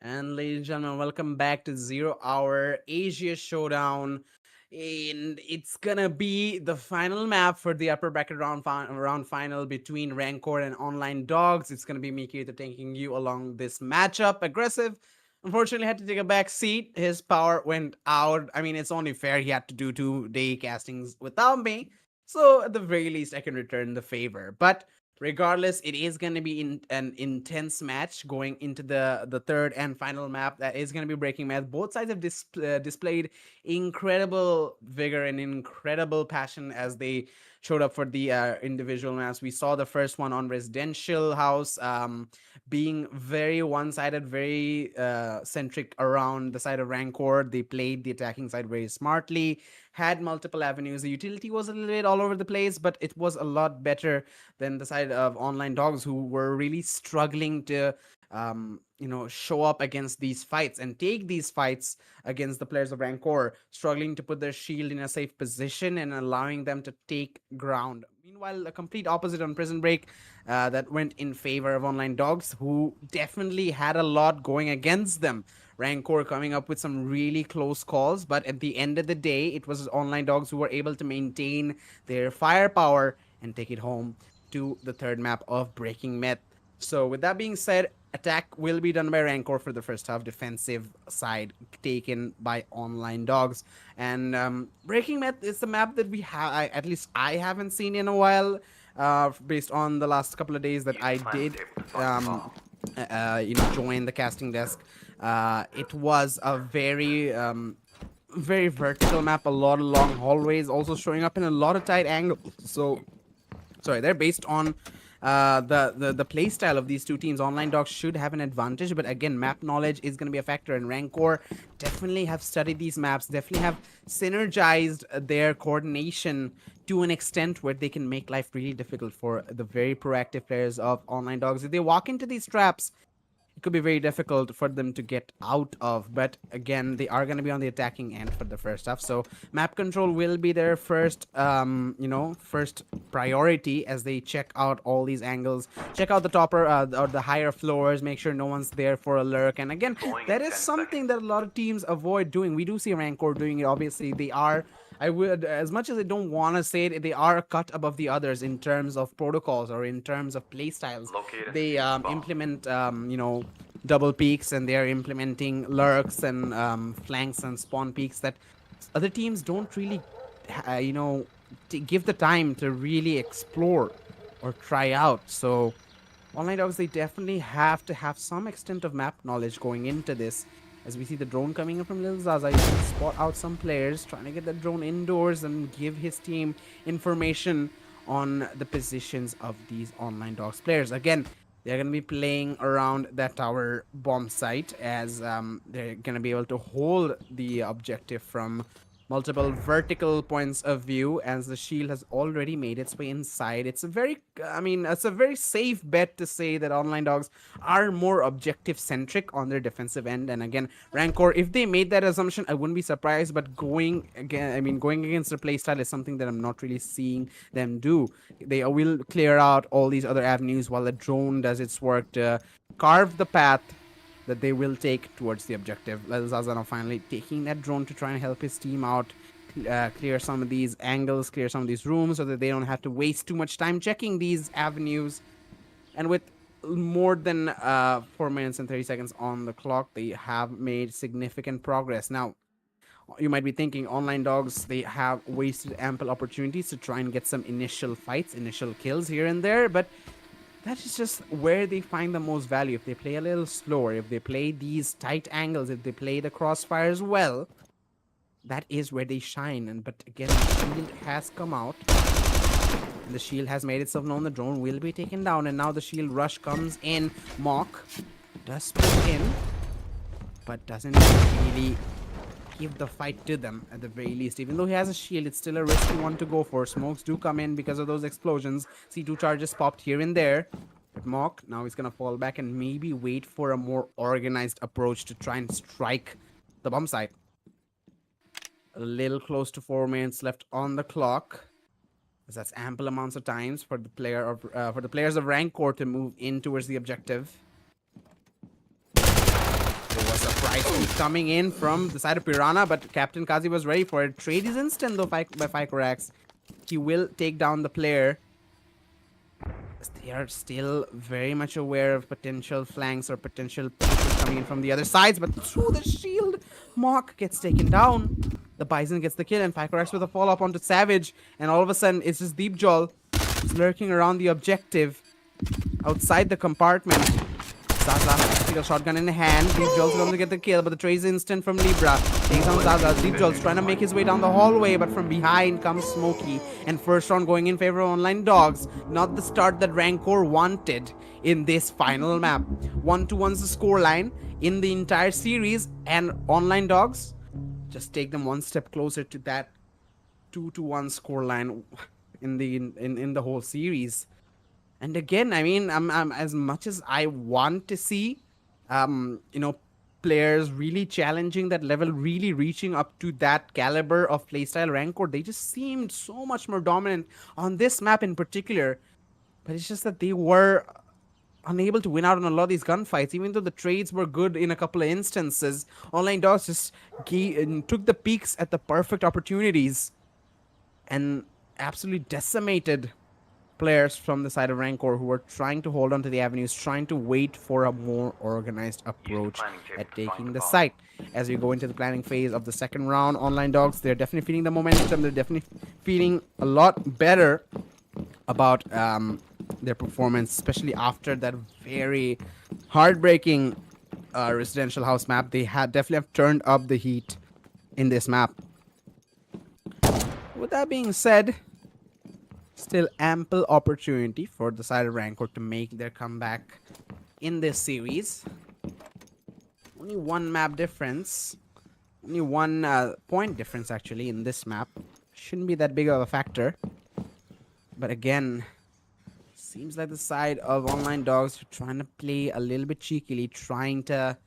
And ladies and gentlemen, welcome back to 0 Hour Asia Showdown. And it's gonna be the final map for the upper bracket round final between Rancor and Online Dogs. It's gonna be Miki taking you along this matchup. Aggressive. Unfortunately, had to take a back seat. His power went out. I mean, it's only fair he had to do 2 day castings without me. So at the very least, I can return the favor. But regardless, it is going to be an intense match going into the third and final map that is going to be breaking math. Both sides have displayed incredible vigor and incredible passion as they showed up for the individual maps. We saw the first one on residential house, being very one-sided, very centric around the side of Rancor. They played the attacking side very smartly, had multiple avenues. The utility was a little bit all over the place, but it was a lot better than the side of Online Dogs, who were really struggling to show up against these fights and take these fights against the players of Rancor, struggling to put their shield in a safe position and allowing them to take ground. Meanwhile, a complete opposite on Prison Break that went in favor of Online Dogs, who definitely had a lot going against them. Rancor coming up with some really close calls, but at the end of the day, it was Online Dogs who were able to maintain their firepower and take it home to the third map of Breaking Myth. So, with that being said, attack will be done by Rancor for the first half, defensive side taken by Online Dogs. And Breaking Myth is the map that we have, at least I haven't seen in a while, based on the last couple of days that Use I the did. table to find the Join the casting desk. It was a very vertical map, a lot of long hallways, also showing up in a lot of tight angles. So, sorry, they're based on the play style of these two teams. Online Dogs should have an advantage, but again, map knowledge is going to be a factor, and Rancor definitely have studied these maps, definitely have synergized their coordination to an extent where they can make life really difficult for the very proactive players of Online Dogs. If they walk into these traps, it could be very difficult for them to get out of. But again, they are going to be on the attacking end for the first half. So map control will be their first, first priority as they check out all these angles, check out the topper or the higher floors, make sure no one's there for a lurk. And again, that is something that a lot of teams avoid doing. We do see Rancor doing it. Obviously, they are. I would, as much as I don't want to say it, they are a cut above the others in terms of protocols or in terms of play styles. They implement, double peaks, and they're implementing lurks and flanks and spawn peaks that other teams don't really, give the time to really explore or try out. So, Online Dogs, they definitely have to have some extent of map knowledge going into this. As we see the drone coming in from Lil Zaza, you can spot out some players trying to get the drone indoors and give his team information on the positions of these Online Dogs players. Again, they're going to be playing around that tower bomb site as they're going to be able to hold the objective from multiple vertical points of view as the shield has already made its way inside. It's it's a very safe bet to say that Online Dogs are more objective centric on their defensive end. And again, Rancor, if they made that assumption, I wouldn't be surprised. But going against their playstyle is something that I'm not really seeing them do. They will clear out all these other avenues while the drone does its work to carve the path that they will take towards the objective. Zazano finally taking that drone to try and help his team out, clear some of these angles, clear some of these rooms so that they don't have to waste too much time checking these avenues. And with more than 4 minutes and 30 seconds on the clock, they have made significant progress. Now, you might be thinking Online Dogs, they have wasted ample opportunities to try and get some initial fights, initial kills here and there, but that is just where they find the most value. If they play a little slower, if they play these tight angles, if they play the crossfires well, that is where they shine. But again, the shield has come out. And the shield has made itself known. The drone will be taken down. And now the shield rush comes in. Mock does put in, but doesn't really give the fight to them at the very least. Even though he has a shield, it's still a risky one to go for. Smokes do come in because of those explosions. C2 charges popped here and there. But Mock, now he's going to fall back and maybe wait for a more organized approach to try and strike the bomb site. A little close to 4 minutes left on the clock. As that's ample amounts of times for the players of Rancor to move in towards the objective. fights keep coming in from the side of Piranha, but Captain Kazi was ready for it. Trade is instant though by Fycorax. He will take down the player. They are still very much aware of potential flanks or potential pushes coming in from the other sides, but through the shield, Mock gets taken down. The Bison gets the kill, and Fycorax with a follow-up onto Savage, and all of a sudden, it's just Deepjol lurking around the objective outside the compartment. Zaza, tactical shotgun in hand. Deepjol's going to get the kill, but the trade is instant from Libra. Takes on Zaza. Deepjol's trying to make his way down the hallway, but from behind comes Smokey. And first round going in favor of Online Dogs. Not the start that Rancor wanted in this final map. 1-1's the scoreline in the entire series, and Online Dogs just take them one step closer to that 2-1 scoreline in the whole series. And again, I mean, I'm as much as I want to see, players really challenging that level, really reaching up to that caliber of playstyle Rancor, they just seemed so much more dominant on this map in particular. But it's just that they were unable to win out on a lot of these gunfights, even though the trades were good in a couple of instances. Online Dogs just took the peaks at the perfect opportunities and absolutely decimated players from the side of Rancor who were trying to hold on to the avenues, trying to wait for a more organized approach at taking the site. As we go into the planning phase of the second round, Online Dogs, they're definitely feeling the momentum. They're definitely feeling a lot better about their performance, especially after that very heartbreaking residential house map. They had definitely have turned up the heat in this map. With that being said, still ample opportunity for the side of Rancor to make their comeback in this series. Only one map difference. Only 1 point difference actually in this map. Shouldn't be that big of a factor. But again, seems like the side of Online Dogs are trying to play a little bit cheekily, trying to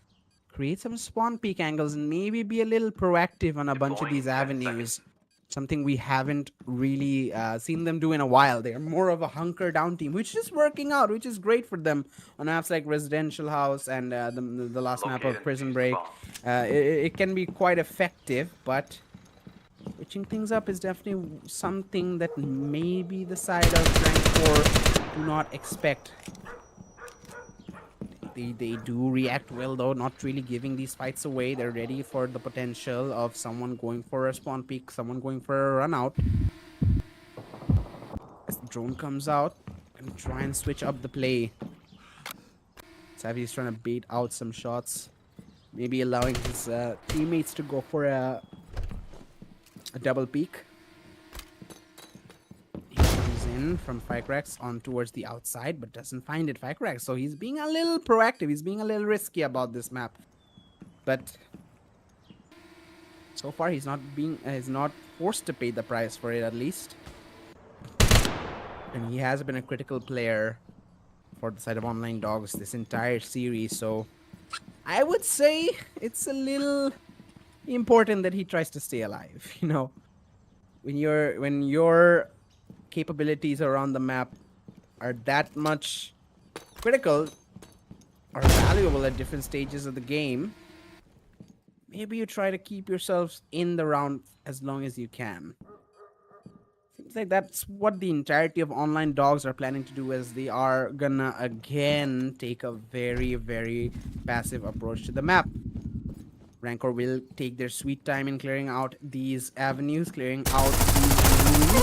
create some spawn peek angles and maybe be a little proactive on a bunch of these avenues. Something we haven't really seen them do in a while. They're more of a hunker down team, which is working out, which is great for them on maps like Residential House and the last map of Prison Break. It can be quite effective, but switching things up is definitely something that maybe the side of Rancor do not expect. They do react well though, not really giving these fights away. They're ready for the potential of someone going for a spawn peek, someone going for a run out. As the drone comes out, and try and switch up the play. Savvy is trying to bait out some shots, maybe allowing his teammates to go for a double peek. From Fycorax on towards the outside, but doesn't find it. Fycorax, so he's being a little proactive. He's being a little risky about this map, but so far he's not forced to pay the price for it, at least. And he has been a critical player for the side of Online Dogs this entire series. So I would say it's a little important that he tries to stay alive. You know, when your capabilities around the map are that much critical or valuable at different stages of the game, maybe you try to keep yourselves in the round as long as you can. Seems like that's what the entirety of Online Dogs are planning to do, as they are gonna again take a very, very passive approach to the map. Rancor will take their sweet time in clearing out these avenues, clearing out these rooms.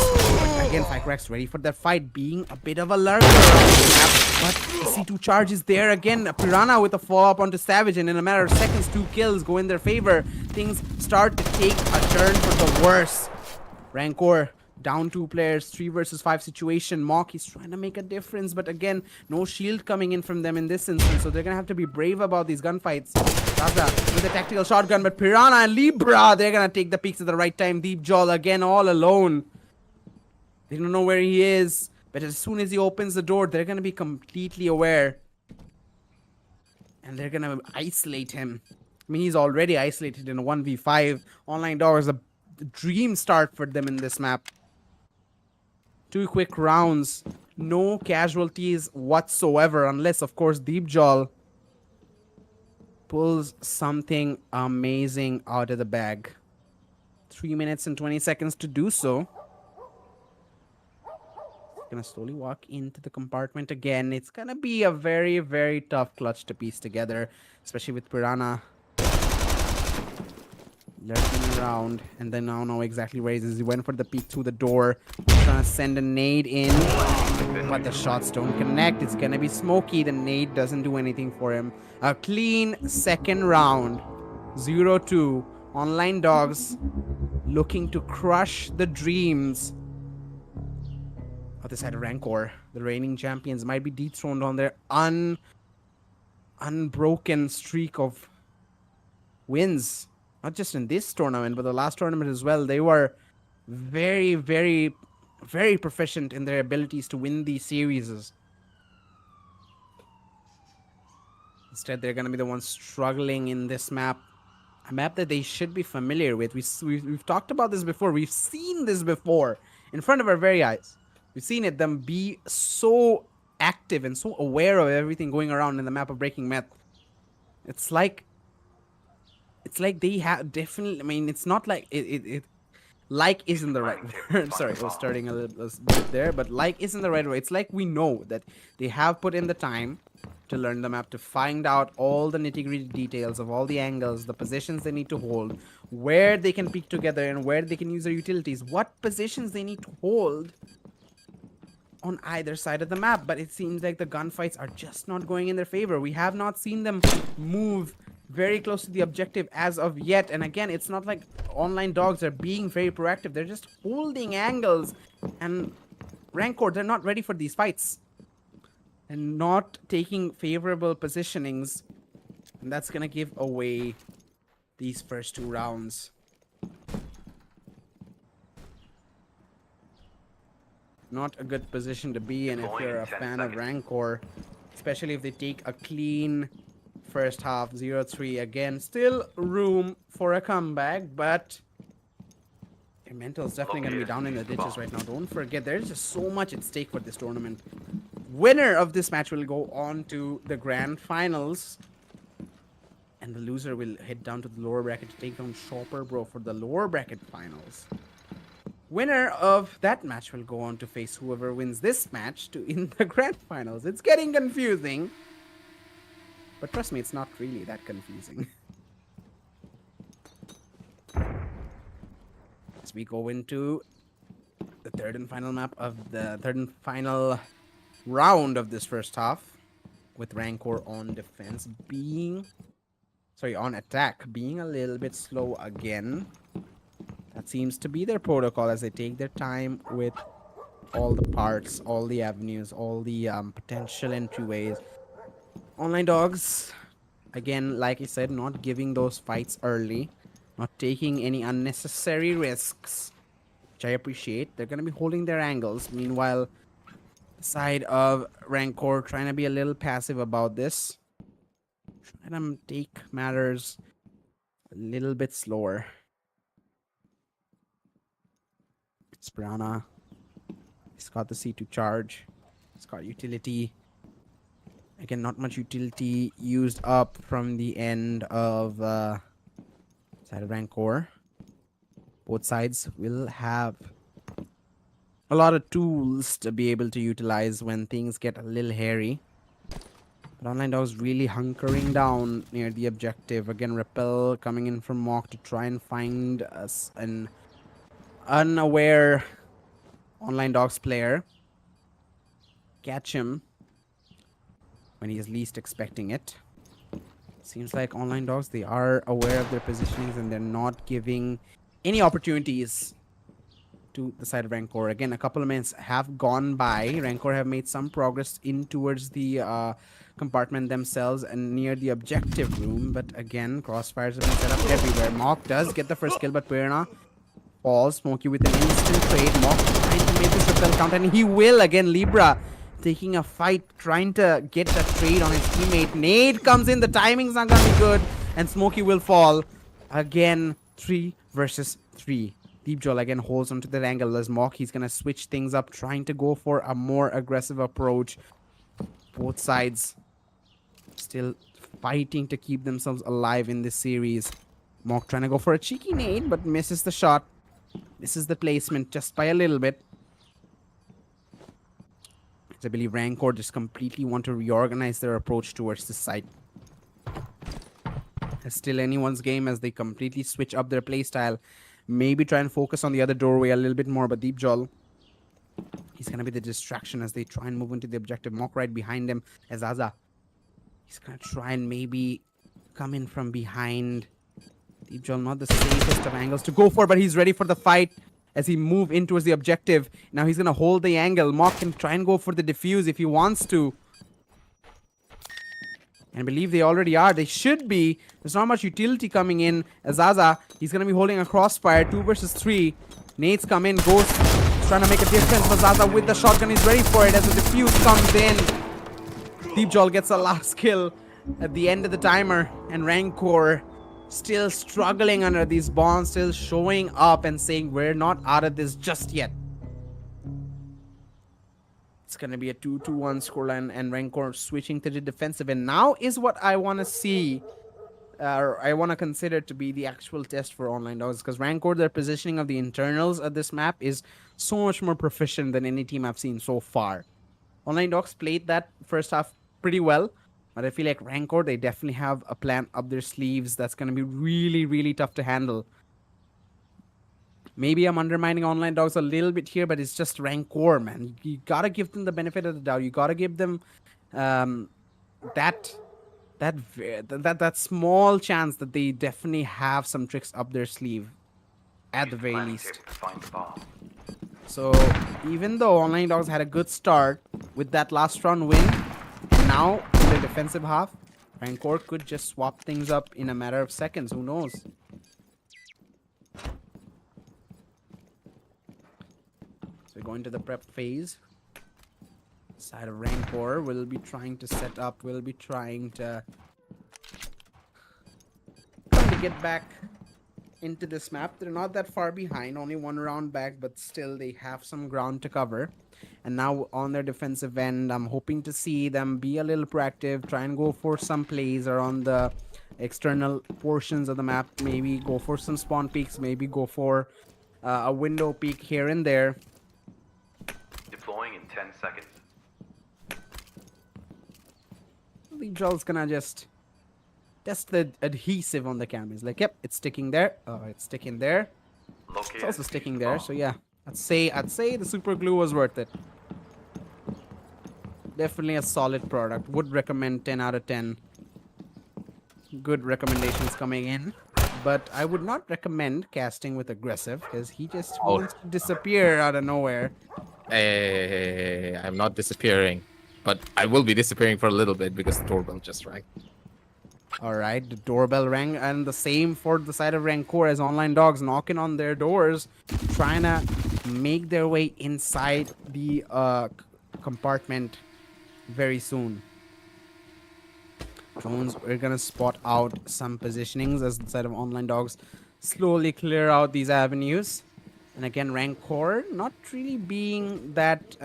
But again, Fycorax ready for that fight, being a bit of a lurker around the map. But the C2 charge is there again. Piranha with a follow-up onto Savage, and in a matter of seconds, 2 kills go in their favor. Things start to take a turn for the worse. Rancor down 2 players, 3 versus 5 situation. Mock, he's trying to make a difference, but again, no shield coming in from them in this instance, so they're gonna have to be brave about these gunfights. Zaza with a tactical shotgun, but Piranha and Libra, they're gonna take the peaks at the right time. Deepjol again all alone. They don't know where he is, but as soon as he opens the door, they're gonna be completely aware. And they're gonna isolate him. I mean, he's already isolated in a 1v5. Online Dogs is a dream start for them in this map. 2 quick rounds, no casualties whatsoever, unless of course Deepjol pulls something amazing out of the bag. 3 minutes and 20 seconds to do so. Gonna slowly walk into the compartment again. It's gonna be a very, very tough clutch to piece together, especially with Piranha lurking around. And then I don't know exactly where he is. He went for the peek through the door, trying to send a nade in, but the shots don't connect. It's gonna be Smokey. The nade doesn't do anything for him. A clean second round. 0-2. Online Dogs looking to crush the dreams of the side of Rancor. The reigning champions might be dethroned on their unbroken streak of wins. Not just in this tournament, but the last tournament as well. They were very, very, very proficient in their abilities to win these series. Instead, they're going to be the ones struggling in this map. A map that they should be familiar with. We've talked about this before. We've seen this before in front of our very eyes. We've seen it, them be so active and so aware of everything going around in the map of Breaking Meth. It's like they have definitely, I mean, it's not like like isn't the right word. Sorry, I was starting a little bit there, but like isn't the right word. It's like we know that they have put in the time to learn the map, to find out all the nitty-gritty details of all the angles, the positions they need to hold, where they can peek together and where they can use their utilities, what positions they need to hold on either side of the map. But it seems like the gunfights are just not going in their favor. We have not seen them move very close to the objective as of yet. And again, it's not like Online Dogs are being very proactive. They're just holding angles. And Rancor, they're not ready for these fights. And not taking favorable positionings. And that's going to give away these first 2 rounds. Not a good position to be in if you're a fan of Rancor. Especially if they take a clean first half, 0-3. Again, still room for a comeback, but your mental is definitely going to be down in the ditches right now. Don't forget, there's just so much at stake for this tournament. Winner of this match will go on to the grand finals. And the loser will head down to the lower bracket to take down Shopper Bro for the lower bracket finals. Winner of that match will go on to face whoever wins this match in the grand finals. It's getting confusing. But trust me, it's not really that confusing. As we go into the third and final map of the third and final round of this first half, with Rancor on defense on attack being a little bit slow again. That seems to be their protocol as they take their time with all the parts, all the avenues, all the potential entryways. Online Dogs, again, like I said, not giving those fights early, not taking any unnecessary risks, which I appreciate. They're going to be holding their angles. Meanwhile, the side of Rancor trying to be a little passive about this. Trying to take matters a little bit slower. Piranha. He's got the C2 charge. He's got utility. Again, not much utility used up from the end of side of Rancor. Both sides will have a lot of tools to be able to utilize when things get a little hairy. But Online Dogs really hunkering down near the objective. Again, Repel coming in from Mock to try and find us an unaware Online Dogs player. Catch him when he is least expecting it. Seems like Online Dogs, they are aware of their positionings and they're not giving any opportunities to the side of Rancor. Again, a couple of minutes have gone by. Rancor have made some progress in towards the compartment themselves and near the objective room. But again, crossfires have been set up everywhere. Mock does get the first kill, but Piranha falls. Smokey with an instant trade. Mock trying to make this repel count, and he will. Again, Libra taking a fight, trying to get the trade on his teammate. Nade comes in. The timing's not going to be good, and Smokey will fall. Again, 3 versus 3. Deep Joel again holds onto that angle as Mock. He's going to switch things up, trying to go for a more aggressive approach. Both sides still fighting to keep themselves alive in this series. Mock trying to go for a cheeky nade, but misses the shot. Misses the placement just by a little bit. I believe Rancor just completely want to reorganize their approach towards this site. It's still anyone's game as they completely switch up their playstyle. Maybe try and focus on the other doorway a little bit more, but Deep Jol, he's going to be the distraction as they try and move into the objective. Mock right behind him as Aza. He's going to try and maybe come in from behind. Deep Jol, not the safest of angles to go for, but he's ready for the fight as he move in towards the objective. Now he's going to hold the angle. Mock can try and go for the defuse if he wants to. And I believe they already are. They should be. There's not much utility coming in. Azaza, he's going to be holding a crossfire. 2 versus 3. Nades come in. Ghost trying to make a difference. But Zaza with the shotgun is ready for it as the defuse comes in. Deep Jol gets a last kill at the end of the timer. And Rancor still struggling under these bombs. Still showing up and saying, we're not out of this just yet. It's going to be a 2-1 scoreline and Rancor switching to the defensive. And now is what I want to see. I want to consider to be the actual test for Online Dogs. Because Rancor, their positioning of the internals of this map is so much more proficient than any team I've seen so far. Online Dogs played that first half pretty well. But I feel like Rancor, they definitely have a plan up their sleeves that's going to be really, really tough to handle. Maybe I'm undermining Online Dogs a little bit here, but it's just Rancor, man. You gotta give them the benefit of the doubt. You gotta give them that small chance that they definitely have some tricks up their sleeve, at the very least. So even though Online Dogs had a good start with that last round win, now in the defensive half, Rancor could just swap things up in a matter of seconds. Who knows? So going to the prep phase. Side of Rancor will be trying to set up, will be trying to get back into this map. They're not that far behind, only 1 round back, but still they have some ground to cover. And now on their defensive end, I'm hoping to see them be a little proactive, try and go for some plays around the external portions of the map. Maybe go for some spawn peaks, maybe go for a window peak here and there. Deploying in 10 seconds. The Jol's gonna just test the adhesive on the cameras. Like, yep, it's sticking there. Oh, it's sticking there. It's also sticking there. So yeah, I'd say the super glue was worth it. Definitely a solid product. Would recommend 10 out of 10. Good recommendations coming in. But I would not recommend casting with aggressive because he just wants to disappear out of nowhere. Hey, I'm not disappearing. But I will be disappearing for a little bit because the doorbell just rang. Alright, the doorbell rang, and the same for the side of Rancor as Online Dogs knocking on their doors, trying to make their way inside the compartment very soon. Drones, we're gonna spot out some positionings as the side of Online Dogs slowly clear out these avenues. And again, Rancor not really being that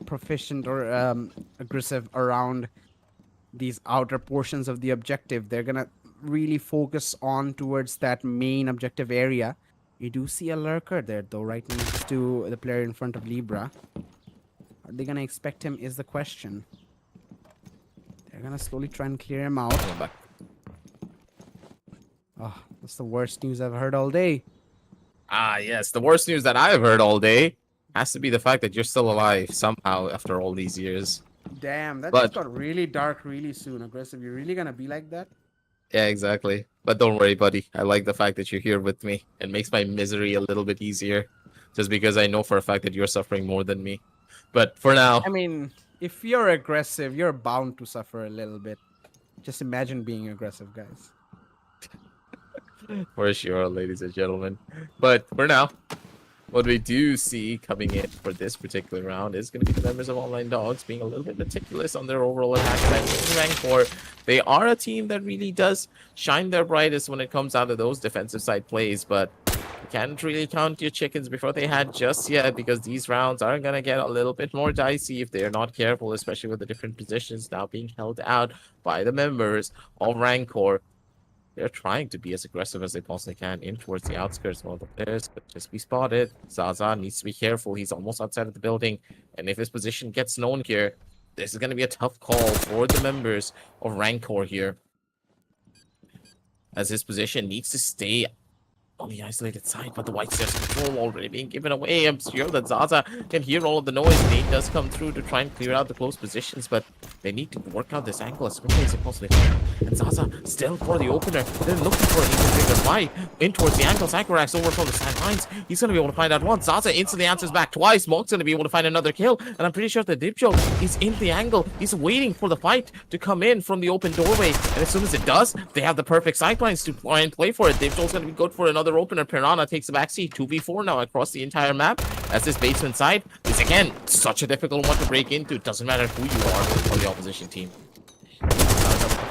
proficient or aggressive around these outer portions of the objective. They're gonna really focus on towards that main objective area. You do see a lurker there though, right next to the player in front of Libra. Are they gonna expect him is the question. They're gonna slowly try and clear him out. Oh, that's the worst news I've heard all day. Ah, yes, the worst news that I've heard all day has to be the fact that you're still alive somehow after all these years. Damn, that just got really dark really soon. Aggressive, you're really gonna be like that? Yeah, exactly. But don't worry, buddy. I like the fact that you're here with me. It makes my misery a little bit easier. Just because I know for a fact that you're suffering more than me. But for now... I mean, if you're aggressive, you're bound to suffer a little bit. Just imagine being aggressive, guys. For sure, ladies and gentlemen. But for now, what we do see coming in for this particular round is going to be the members of Online Dogs being a little bit meticulous on their overall attack. Rancor, they are a team that really does shine their brightest when it comes out of those defensive side plays, but Can't really count your chickens before they hatch just yet, because these rounds are gonna get a little bit more dicey if they're not careful, especially with the different positions now being held out by the members of Rancor. They're trying to be as aggressive as they possibly can in towards the outskirts of all the players, but just be spotted. Zaza needs to be careful. He's almost outside of the building, and if his position gets known here, this is going to be a tough call for the members of Rancor here, as his position needs to stay on the isolated side, but the white stairs control already being given away. I'm sure that Zaza can hear all of the noise. Nate does come through to try and clear out the close positions, but they need to work out this angle as quickly as they possibly can. And Zaza still for the opener. They're looking for an even bigger fight in towards the angle. Sakurax over from the sidelines. He's going to be able to find out once. Zaza instantly answers back twice. Monk's going to be able to find another kill, and I'm pretty sure that Dipjo is in the angle. He's waiting for the fight to come in from the open doorway, and as soon as it does, they have the perfect sightlines to try and play for it. Dipjo's going to be good for another opener. Piranha takes the backseat. 2v4 now across the entire map, as this basement side is again such a difficult one to break into. It doesn't matter who you are on the opposition team.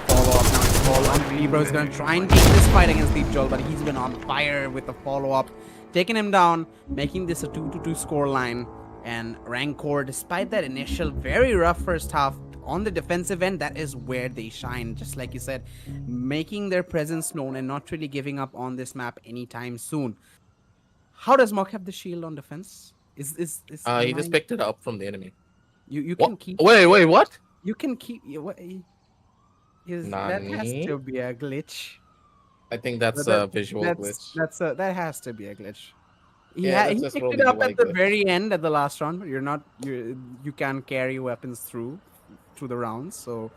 Follow-up now. Libro is going to try and take this fight against Deep Joel, but he's been on fire with the follow-up, taking him down, making this a 2-2 score line. And Rancor, despite that initial very rough first half, on the defensive end, that is where they shine, just like you said, making their presence known and not really giving up on this map anytime soon. How does Mock have the shield on defense? He just picked it up from the enemy. You can keep. Wait, what? You can keep. That has to be a glitch. I think that's a visual glitch. That has to be a glitch. He picked it up at the very end at the last round, but you can't carry weapons through the rounds, so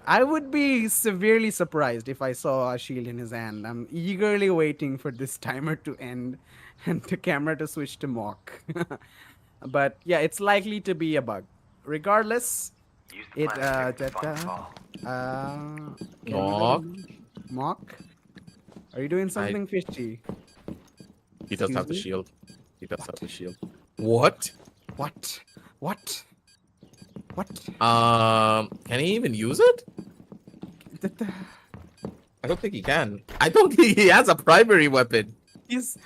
I would be severely surprised if I saw a shield in his hand. I'm eagerly waiting for this timer to end and the camera to switch to Mock. But yeah, it's likely to be a bug. Regardless, Use the plan to Mock? Mock? Are you doing something fishy? He does have the shield. He does have the shield. What? What? Can he even use it? I don't think he can. I don't think he has a primary weapon. Does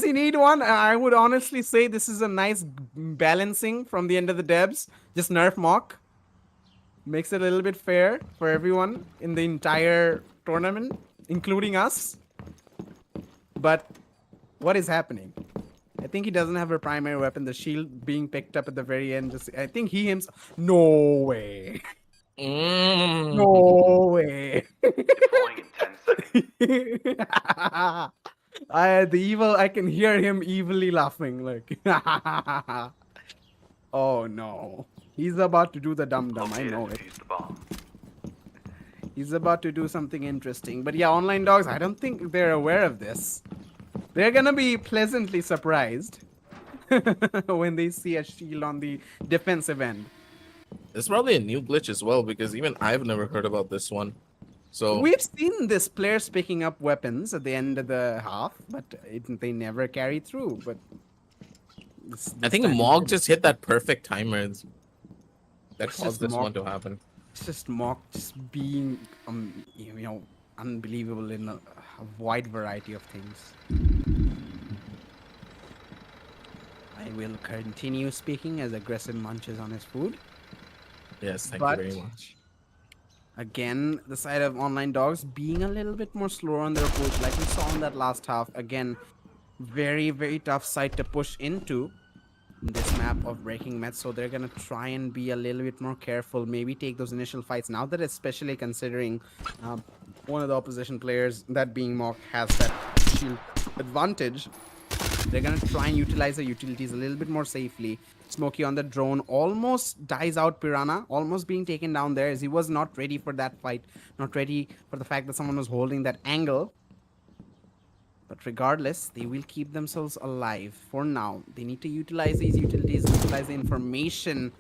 he need one? I would honestly say this is a nice balancing from the end of the devs. Just nerf Mock. Makes it a little bit fair for everyone in the entire tournament, including us. But what is happening? I think he doesn't have a primary weapon. The shield being picked up at the very end. I think he himself. No way. No way. deploying in 10 seconds. I can hear him evilly laughing. Like, oh no. He's about to do the dum-dum. I know it. Defuse the bomb. He's about to do something interesting. But yeah, online dogs, I don't think they're aware of this. They're gonna be pleasantly surprised when they see a shield on the defensive end. It's probably a new glitch as well, because even I've never heard about this one. So we've seen this players picking up weapons at the end of the half, but they never carry through. But I think Mog just hit that perfect timer that caused this one to happen. It's just Mock just being, unbelievable in a wide variety of things. I will continue speaking as Aggressive munches on his food. Yes, thank you very much. Again, the side of online dogs being a little bit more slower on their approach, like we saw in that last half. Again, very, very tough side to push into this map of Breaking Mets, so they're gonna try and be a little bit more careful, maybe take those initial fights. Now that especially considering one of the opposition players, that being Mock, has that shield advantage, they're gonna try and utilize the utilities a little bit more safely. Smokey on the drone almost dies out. Piranha almost being taken down there, as he was not ready for that fight, not ready for the fact that someone was holding that angle. But regardless, they will keep themselves alive for now. They need to utilize these utilities, utilize the information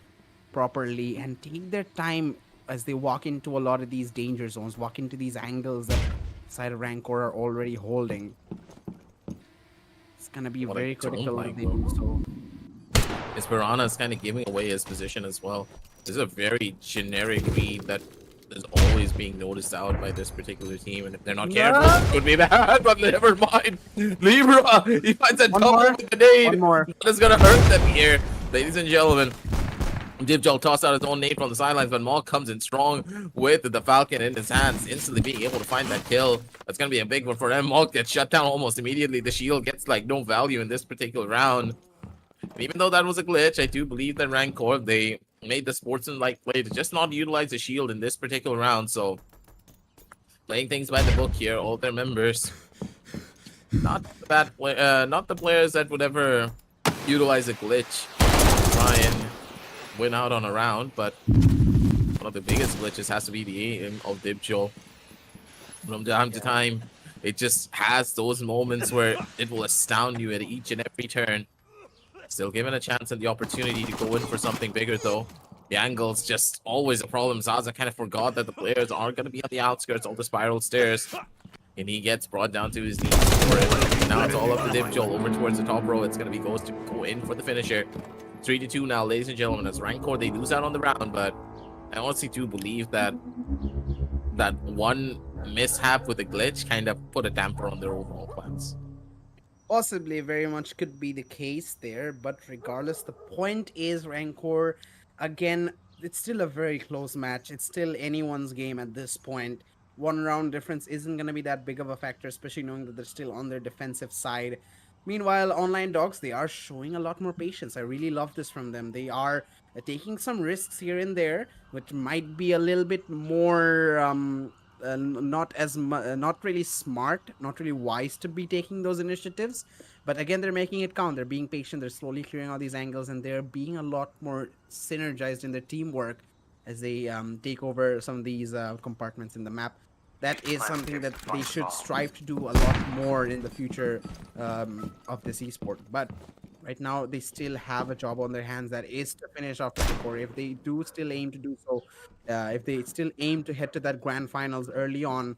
properly, and take their time as they walk into a lot of these danger zones, walk into these angles that side of Rancor are already holding. It's gonna be very critical that they do so. His Piranha is kind of giving away his position as well. This is a very generic read that is all always being noticed out by this particular team, and if they're not careful, it could be bad. But never mind. Libra, he finds a double more. with the nade. One more. That is gonna hurt them here, ladies and gentlemen. Dibjol tossed out his own nade from the sidelines, but Maul comes in strong with the Falcon in his hands, instantly being able to find that kill. That's going to be a big one for them. Maul gets shut down almost immediately. The shield gets like no value in this particular round. And even though that was a glitch, I do believe that Rancor, they made the sportsman-like play to just not utilize the shield in this particular round. So playing things by the book here, all their members. Not the players that would ever utilize a glitch to try and win out on a round, but one of the biggest glitches has to be the aim of Dibjol. From time to time, it just has those moments where it will astound you at each and every turn. Still given a chance and the opportunity to go in for something bigger, though. The angle's just always a problem. Zaza kind of forgot that the players are going to be on the outskirts of the spiral stairs, and he gets brought down to his knees for it. Now it's all up to Dibjol over towards the top row. It's going to be goes to go in for the finisher. 3-2 now, ladies and gentlemen. As Rancor, they lose out on the round, but I honestly do believe that that one mishap with a glitch kind of put a damper on their overall plans. Possibly, very much could be the case there, but regardless, the point is Rancor, again, it's still a very close match. It's still anyone's game at this point. One round difference isn't going to be that big of a factor, especially knowing that they're still on their defensive side. Meanwhile, Online Dogs, they are showing a lot more patience. I really love this from them. They are taking some risks here and there, which might be a little bit more not really smart, not really wise to be taking those initiatives. But again, they're making it count. They're being patient. They're slowly clearing out these angles, and they're being a lot more synergized in their teamwork as they take over some of these compartments in the map. That is something that they should strive to do a lot more in the future of this esport. But right now, they still have a job on their hands that is to finish off the core. If they do still aim to do so, if they still aim to head to that grand finals early on,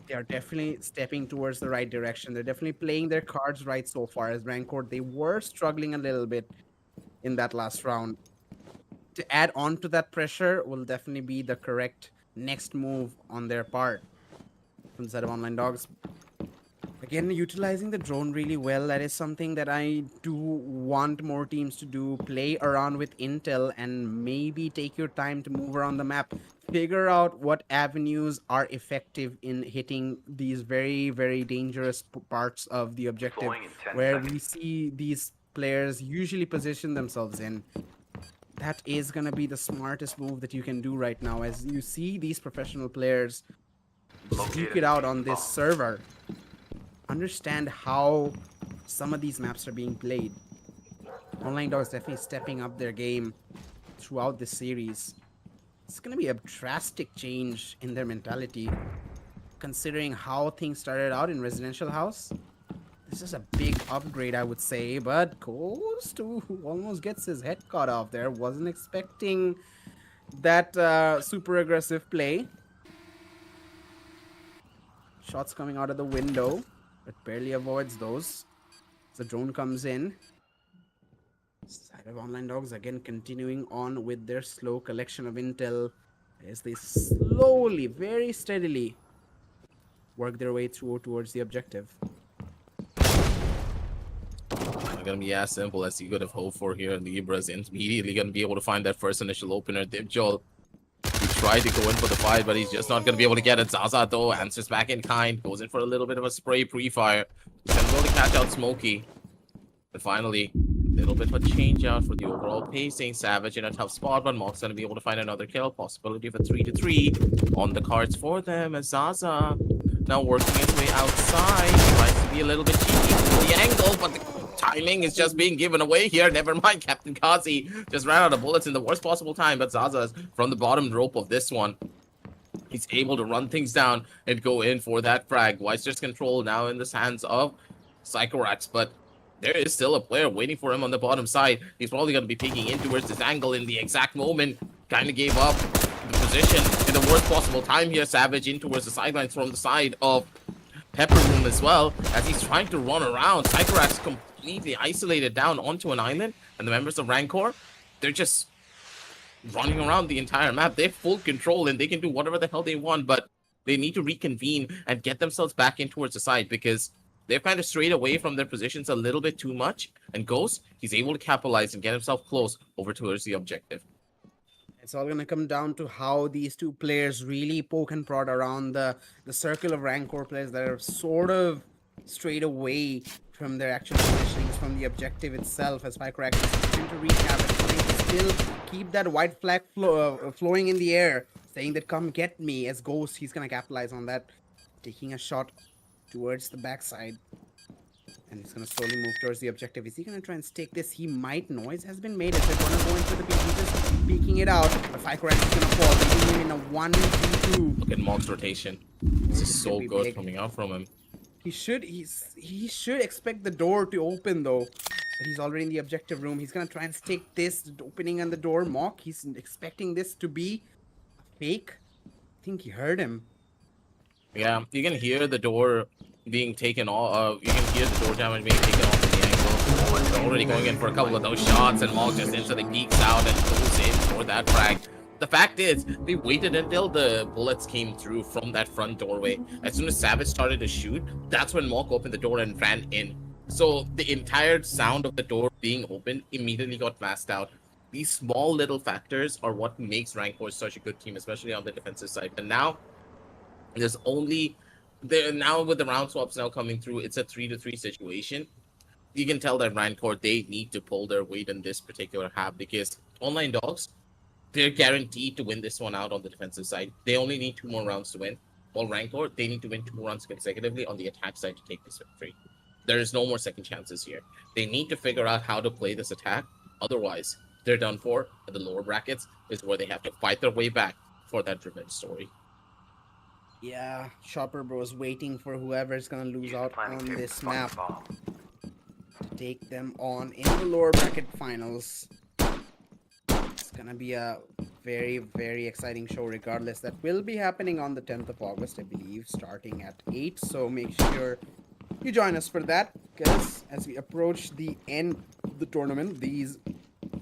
they are definitely stepping towards the right direction. They're definitely playing their cards right so far. As Rancor, they were struggling a little bit in that last round. To add on to that pressure will definitely be the correct next move on their part from the side of Online Dogs. Again, utilizing the drone really well. That is something that I do want more teams to do. Play around with intel and maybe take your time to move around the map. Figure out what avenues are effective in hitting these very, very dangerous parts of the objective, Deploying in 10 where seconds. we see these players usually position themselves in. That is going to be the smartest move that you can do right now, as you see these professional players just duke it out on this server. Understand how some of these maps are being played. Online Dogs definitely stepping up their game throughout this series. It's going to be a drastic change in their mentality, considering how things started out in Residential House. This is a big upgrade, I would say, but goes to almost gets his head cut off there. Wasn't expecting that super aggressive play. Shots coming out of the window, but barely avoids those. The drone comes in. Side of Online Dogs again continuing on with their slow collection of intel as they slowly, very steadily work their way through towards the objective. Not gonna be as simple as you could have hoped for here. Libra's immediately gonna be able to find that first initial opener. Dibjol, he tried to go in for the fight, but he's just not gonna be able to get it. Zaza though answers back in kind, goes in for a little bit of a spray pre-fire. He's gonna go to catch out Smokey. But finally, a little bit of a change out for the overall pacing. Savage in a tough spot, but Mock's gonna be able to find another kill. Possibility of a 3-3 on the cards for them, as Zaza now working his way outside. Tries to be a little bit cheeky for the angle, but the timing is just being given away here. Never mind, Captain Kazi just ran out of bullets in the worst possible time, but Zaza's from the bottom rope of this one. He's able to run things down and go in for that frag. Weister's control now in the hands of Psychorax, but there is still a player waiting for him on the bottom side. He's probably going to be peeking in towards this angle in the exact moment. Kind of gave up the position in the worst possible time here. Savage in towards the sidelines from the side of Pepper Room as well, as he's trying to run around. Psychorax completely isolated down onto an island, and the members of Rancor, they're just running around the entire map. They have full control and they can do whatever the hell they want, but they need to reconvene and get themselves back in towards the side because they've kind of strayed away from their positions a little bit too much. And Ghost, he's able to capitalize and get himself close over towards the objective. It's all going to come down to how these two players really poke and prod around the circle of Rancor players that are sort of strayed away from their actual positionings, from the objective itself, as Firecrack is trying to recap and trying to still keep that white flag flowing in the air, saying that come get me. As Ghost, he's going to capitalize on that, taking a shot towards the backside. And he's going to slowly move towards the objective. Is he going to try and stake this? He might. Noise has been made. Is they're going to go into the peak. He's just peeking it out. The Firecrack is going to fall, leaving him in a 1v2. Look at Mog's rotation. This is so good big. coming out from him. He should expect the door to open though. But he's already in the objective room. He's gonna try and stake this opening on the door. Mock, he's expecting this to be a fake. I think he heard him. Yeah, you can hear the door being taken off. You can hear the door damage being taken off at the angle. They're already going in for a couple of those shots, and Mog just instantly peeks out and goes in for that frag. The fact is, they waited until the bullets came through from that front doorway. As soon as Savage started to shoot, that's when Mog opened the door and ran in. So the entire sound of the door being opened immediately got masked out. These small little factors are what makes Rancor such a good team, especially on the defensive side. And now, now with the round swaps now coming through, it's a 3-3 situation. You can tell that Rancor, they need to pull their weight in this particular half because Online Dogs, they're guaranteed to win this one out on the defensive side. They only need 2 more rounds to win. While Rancor, they need to win 2 rounds consecutively on the attack side to take this victory. There is no more second chances here. They need to figure out how to play this attack. Otherwise, they're done for. And the lower brackets is where they have to fight their way back for that revenge story. Yeah, Chopper Bros waiting for whoever's gonna lose out on this map to take them on in the lower bracket finals. It's gonna be a very, very exciting show regardless. That will be happening on the 10th of August, I believe, starting at 8. So make sure you join us for that, because as we approach the end of the tournament, these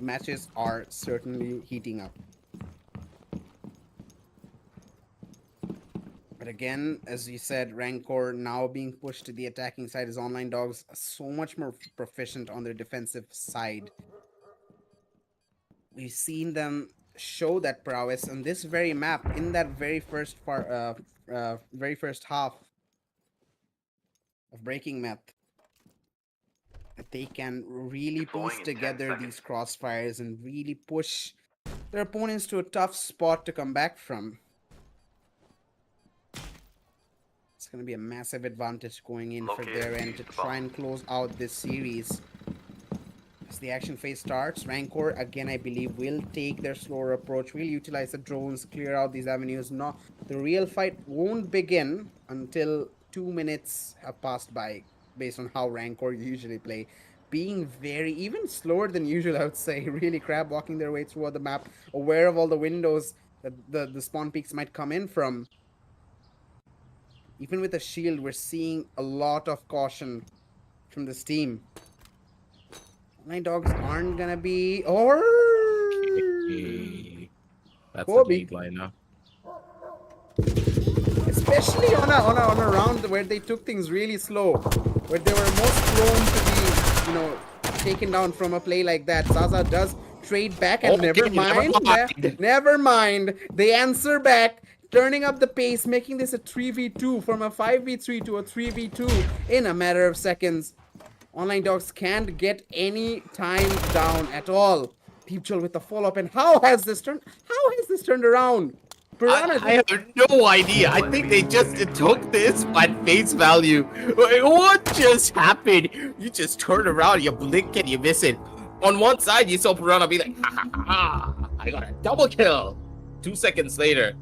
matches are certainly heating up. But again, as you said, Rancor now being pushed to the attacking side as Online Dogs are so much more proficient on their defensive side. We've seen them show that prowess on this very map in that very first half of Breaking Map. That they can really piece together these crossfires and really push their opponents to a tough spot to come back from. It's going to be a massive advantage going in for their end to try and close out this series. As the action phase starts, Rancor, again, I believe, will take their slower approach, will utilize the drones, clear out these avenues. No, the real fight won't begin until 2 minutes have passed by, based on how Rancor usually play. Being even slower than usual, I would say. Really crab walking their way through the map, aware of all the windows that the spawn peaks might come in from. Even with a shield, we're seeing a lot of caution from this team. Online Dogs aren't gonna be... Or... That's the lead line now. Especially on a round where they took things really slow. Where they were most prone to be, taken down from a play like that. Zaza does trade back and never mind. They answer back, turning up the pace, making this a 3v2 from a 5v3 to a 3v2 in a matter of seconds. Online Dogs can't get any time down at all. Deep Chill with the follow-up, and how has this turned around? I have no idea. I think they just took this at face value. What just happened? You just turn around, you blink and you miss it. On one side, you saw Piranha be like, ha ha ha, I got a double kill. 2 seconds later,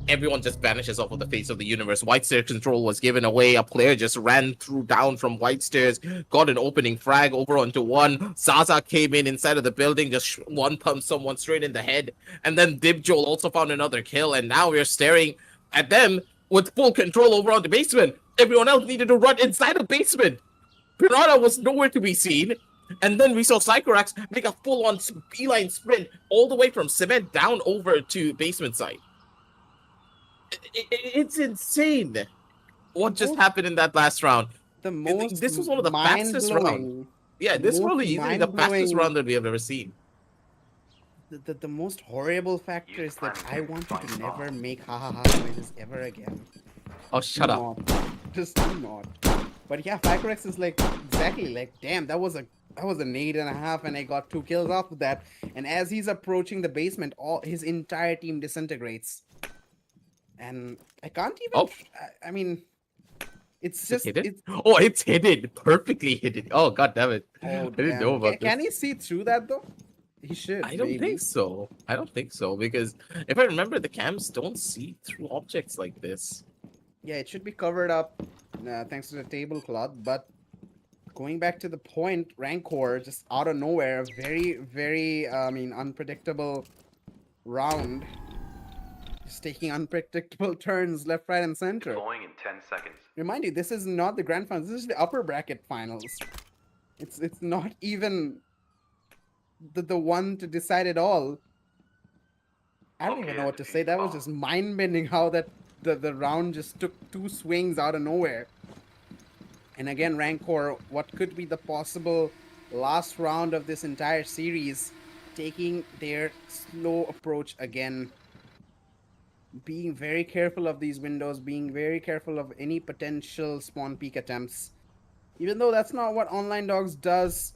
everyone just vanishes off of the face of the universe. White Stairs control was given away. A player just ran down from White Stairs, got an opening frag over onto one. Zaza came inside of the building, just one pumped someone straight in the head. And then Dibjol also found another kill. And now we're staring at them with full control over on the basement. Everyone else needed to run inside the basement. Piranha was nowhere to be seen. And then we saw Psychorax make a full-on beeline sprint all the way from cement down over to basement side. It's insane what just Most- happened in that last round. The most This was one of the fastest rounds. mind-blowing, Yeah, the this most probably easily the fastest mind-blowing, round that we have ever seen. the most horrible factor Use is that planning I to want you find to the never bomb. make ha ha ha noises ever again. Oh, shut Do up. not. Just do not. But yeah, Ficorex is like exactly like damn, that was an 8.5, and I got 2 kills off of that. And as he's approaching the basement, all his entire team disintegrates. And I can't even. Oh. I mean, it's Is it just hidden? it's. Oh, it's hidden. Perfectly hidden. Oh, god damn it. Oh I didn't know damn! about Can this. he see through that though? He should. I don't maybe. think so. I don't think so because if I remember, the cams don't see through objects like this. Yeah, it should be covered up, thanks to the tablecloth. But going back to the point, Rancor just out of nowhere, a very unpredictable round. Just taking unpredictable turns left, right, and center. Deploying in 10 seconds. Remind you, this is not the grand finals. This is the upper bracket finals. It's not even the one to decide it all. I don't even Okay, know what to defuse say. the That was bomb. just mind bending how that the round just took 2 swings out of nowhere. And again, Rancor, what could be the possible last round of this entire series, taking their slow approach again. Being very careful of these windows, being very careful of any potential spawn peek attempts. Even though that's not what Online Dogs does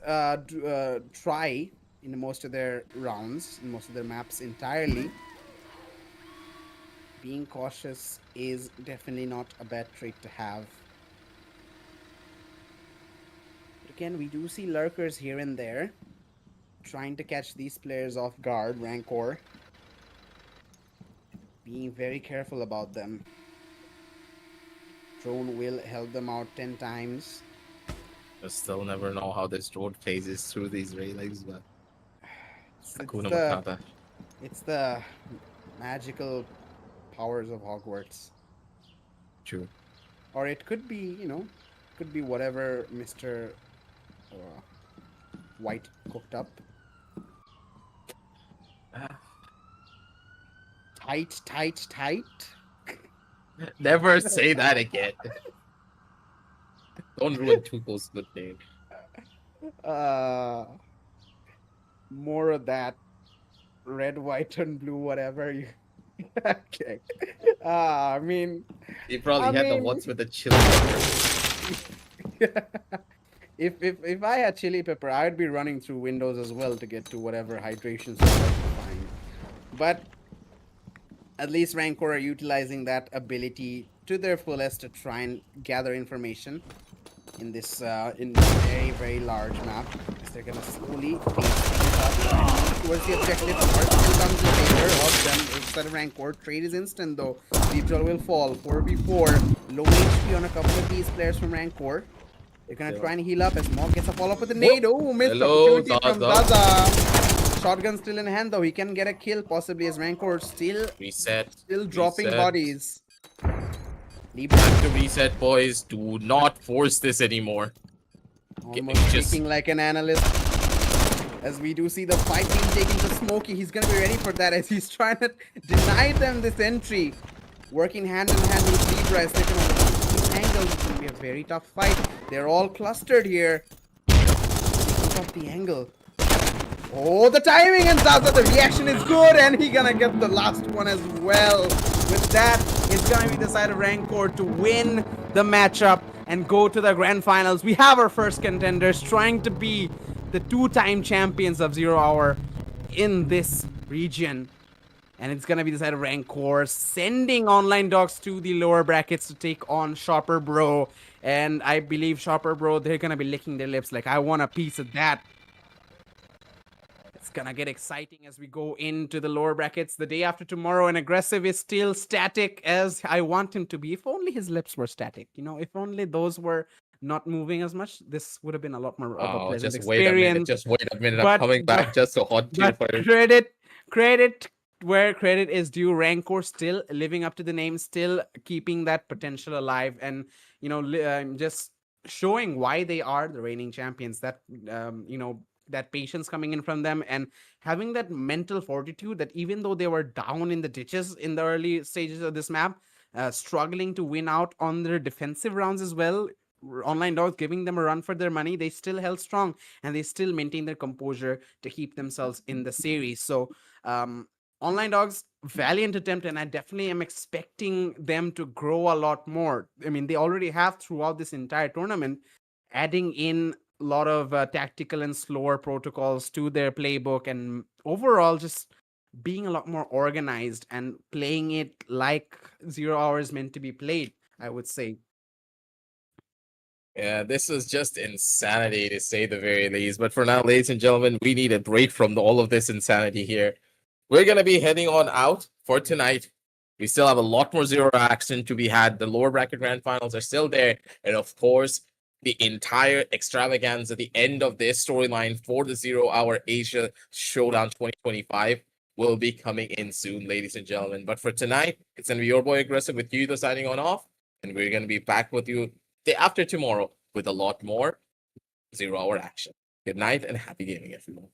try in most of their rounds, in most of their maps entirely. Being cautious is definitely not a bad trait to have. But again, we do see lurkers here and there, trying to catch these players off guard, Rancor. Being very careful about them. Drone will help them out 10 times. I still never know how this road phases through these railings, but It's Hakuna the, Matata. it's the magical powers of Hogwarts. True. Or it could be, could be whatever Mr. White cooked up. Tight. Never say that again. Don't ruin Tuco's good name. More of that. Red, white, and blue, whatever you. Okay. I mean, He probably I had the mean- ones with the chili pepper. if I had chili pepper, I'd be running through windows as well to get to whatever hydration source I can find. But at least Rancor are utilizing that ability to their fullest to try and gather information in this very large map. As they're gonna slowly pace things up towards the objective. North still comes in favor of them. Instead of Rancor, trade is instant though. Deep Drill will fall. 4v4. Low HP on a couple of these players from Rancor. They're gonna try and heal up as Mog gets a follow-up with the nade. Oh, missed Hello, opportunity from Zaza. Zaza. Shotgun still in hand though. He can get a kill possibly as Rancor still Reset. dropping Reset. bodies. Time to reset, boys. Do not force this anymore. Almost just- speaking like an analyst. As we do see the fight being taken to Smokey. He's gonna be ready for that as he's trying to deny them this entry. Working hand in hand with Libra as they're gonna these angles. It's gonna be a very tough fight. They're all clustered here. Look at the angle. Oh, the timing and Zaza, the reaction is good, and he gonna get the last one as well. With that, it's gonna be the side of Rancor to win the matchup and go to the grand finals. We have our first contenders trying to be the 2-time champions of 0 Hour in this region. And it's gonna be the side of Rancor sending Online Dogs to the lower brackets to take on Shopper Bro. And I believe Shopper Bro, they're gonna be licking their lips like, I want a piece of that. It's gonna get exciting as we go into the lower brackets the day after tomorrow, and Aggressive is still static as I want him to be. If only his lips were static, if only those were not moving as much, this would have been a lot more of a Oh, pleasant just wait a minute. experience. Just wait a minute. But- I'm coming back just to haunt you But for credit where credit is due. Rancor still living up to the name, still keeping that potential alive, and just showing why they are the reigning champions. That that patience coming in from them, and having that mental fortitude that even though they were down in the ditches in the early stages of this map, struggling to win out on their defensive rounds as well. Online Dogs giving them a run for their money, they still held strong and they still maintained their composure to keep themselves in the series. So Online Dogs, valiant attempt, and I definitely am expecting them to grow a lot more. I mean, they already have throughout this entire tournament, adding in a lot of tactical and slower protocols to their playbook, and overall just being a lot more organized and playing it like 0 hour is meant to be played, I would say. Yeah, this was just insanity to say the very least. But for now, ladies and gentlemen, we need a break from all of this insanity here. We're gonna be heading on out for tonight. We still have a lot more zero action to be had. The lower bracket grand finals are still there, and of course, the entire extravaganza, the end of this storyline for the 0 hour Asia Showdown 2025 will be coming in soon, ladies and gentlemen. But for tonight, it's gonna be your boy Aggressive with you, the signing on off, and we're gonna be back with you day after tomorrow with a lot more 0 hour action. Good night and happy gaming, everyone.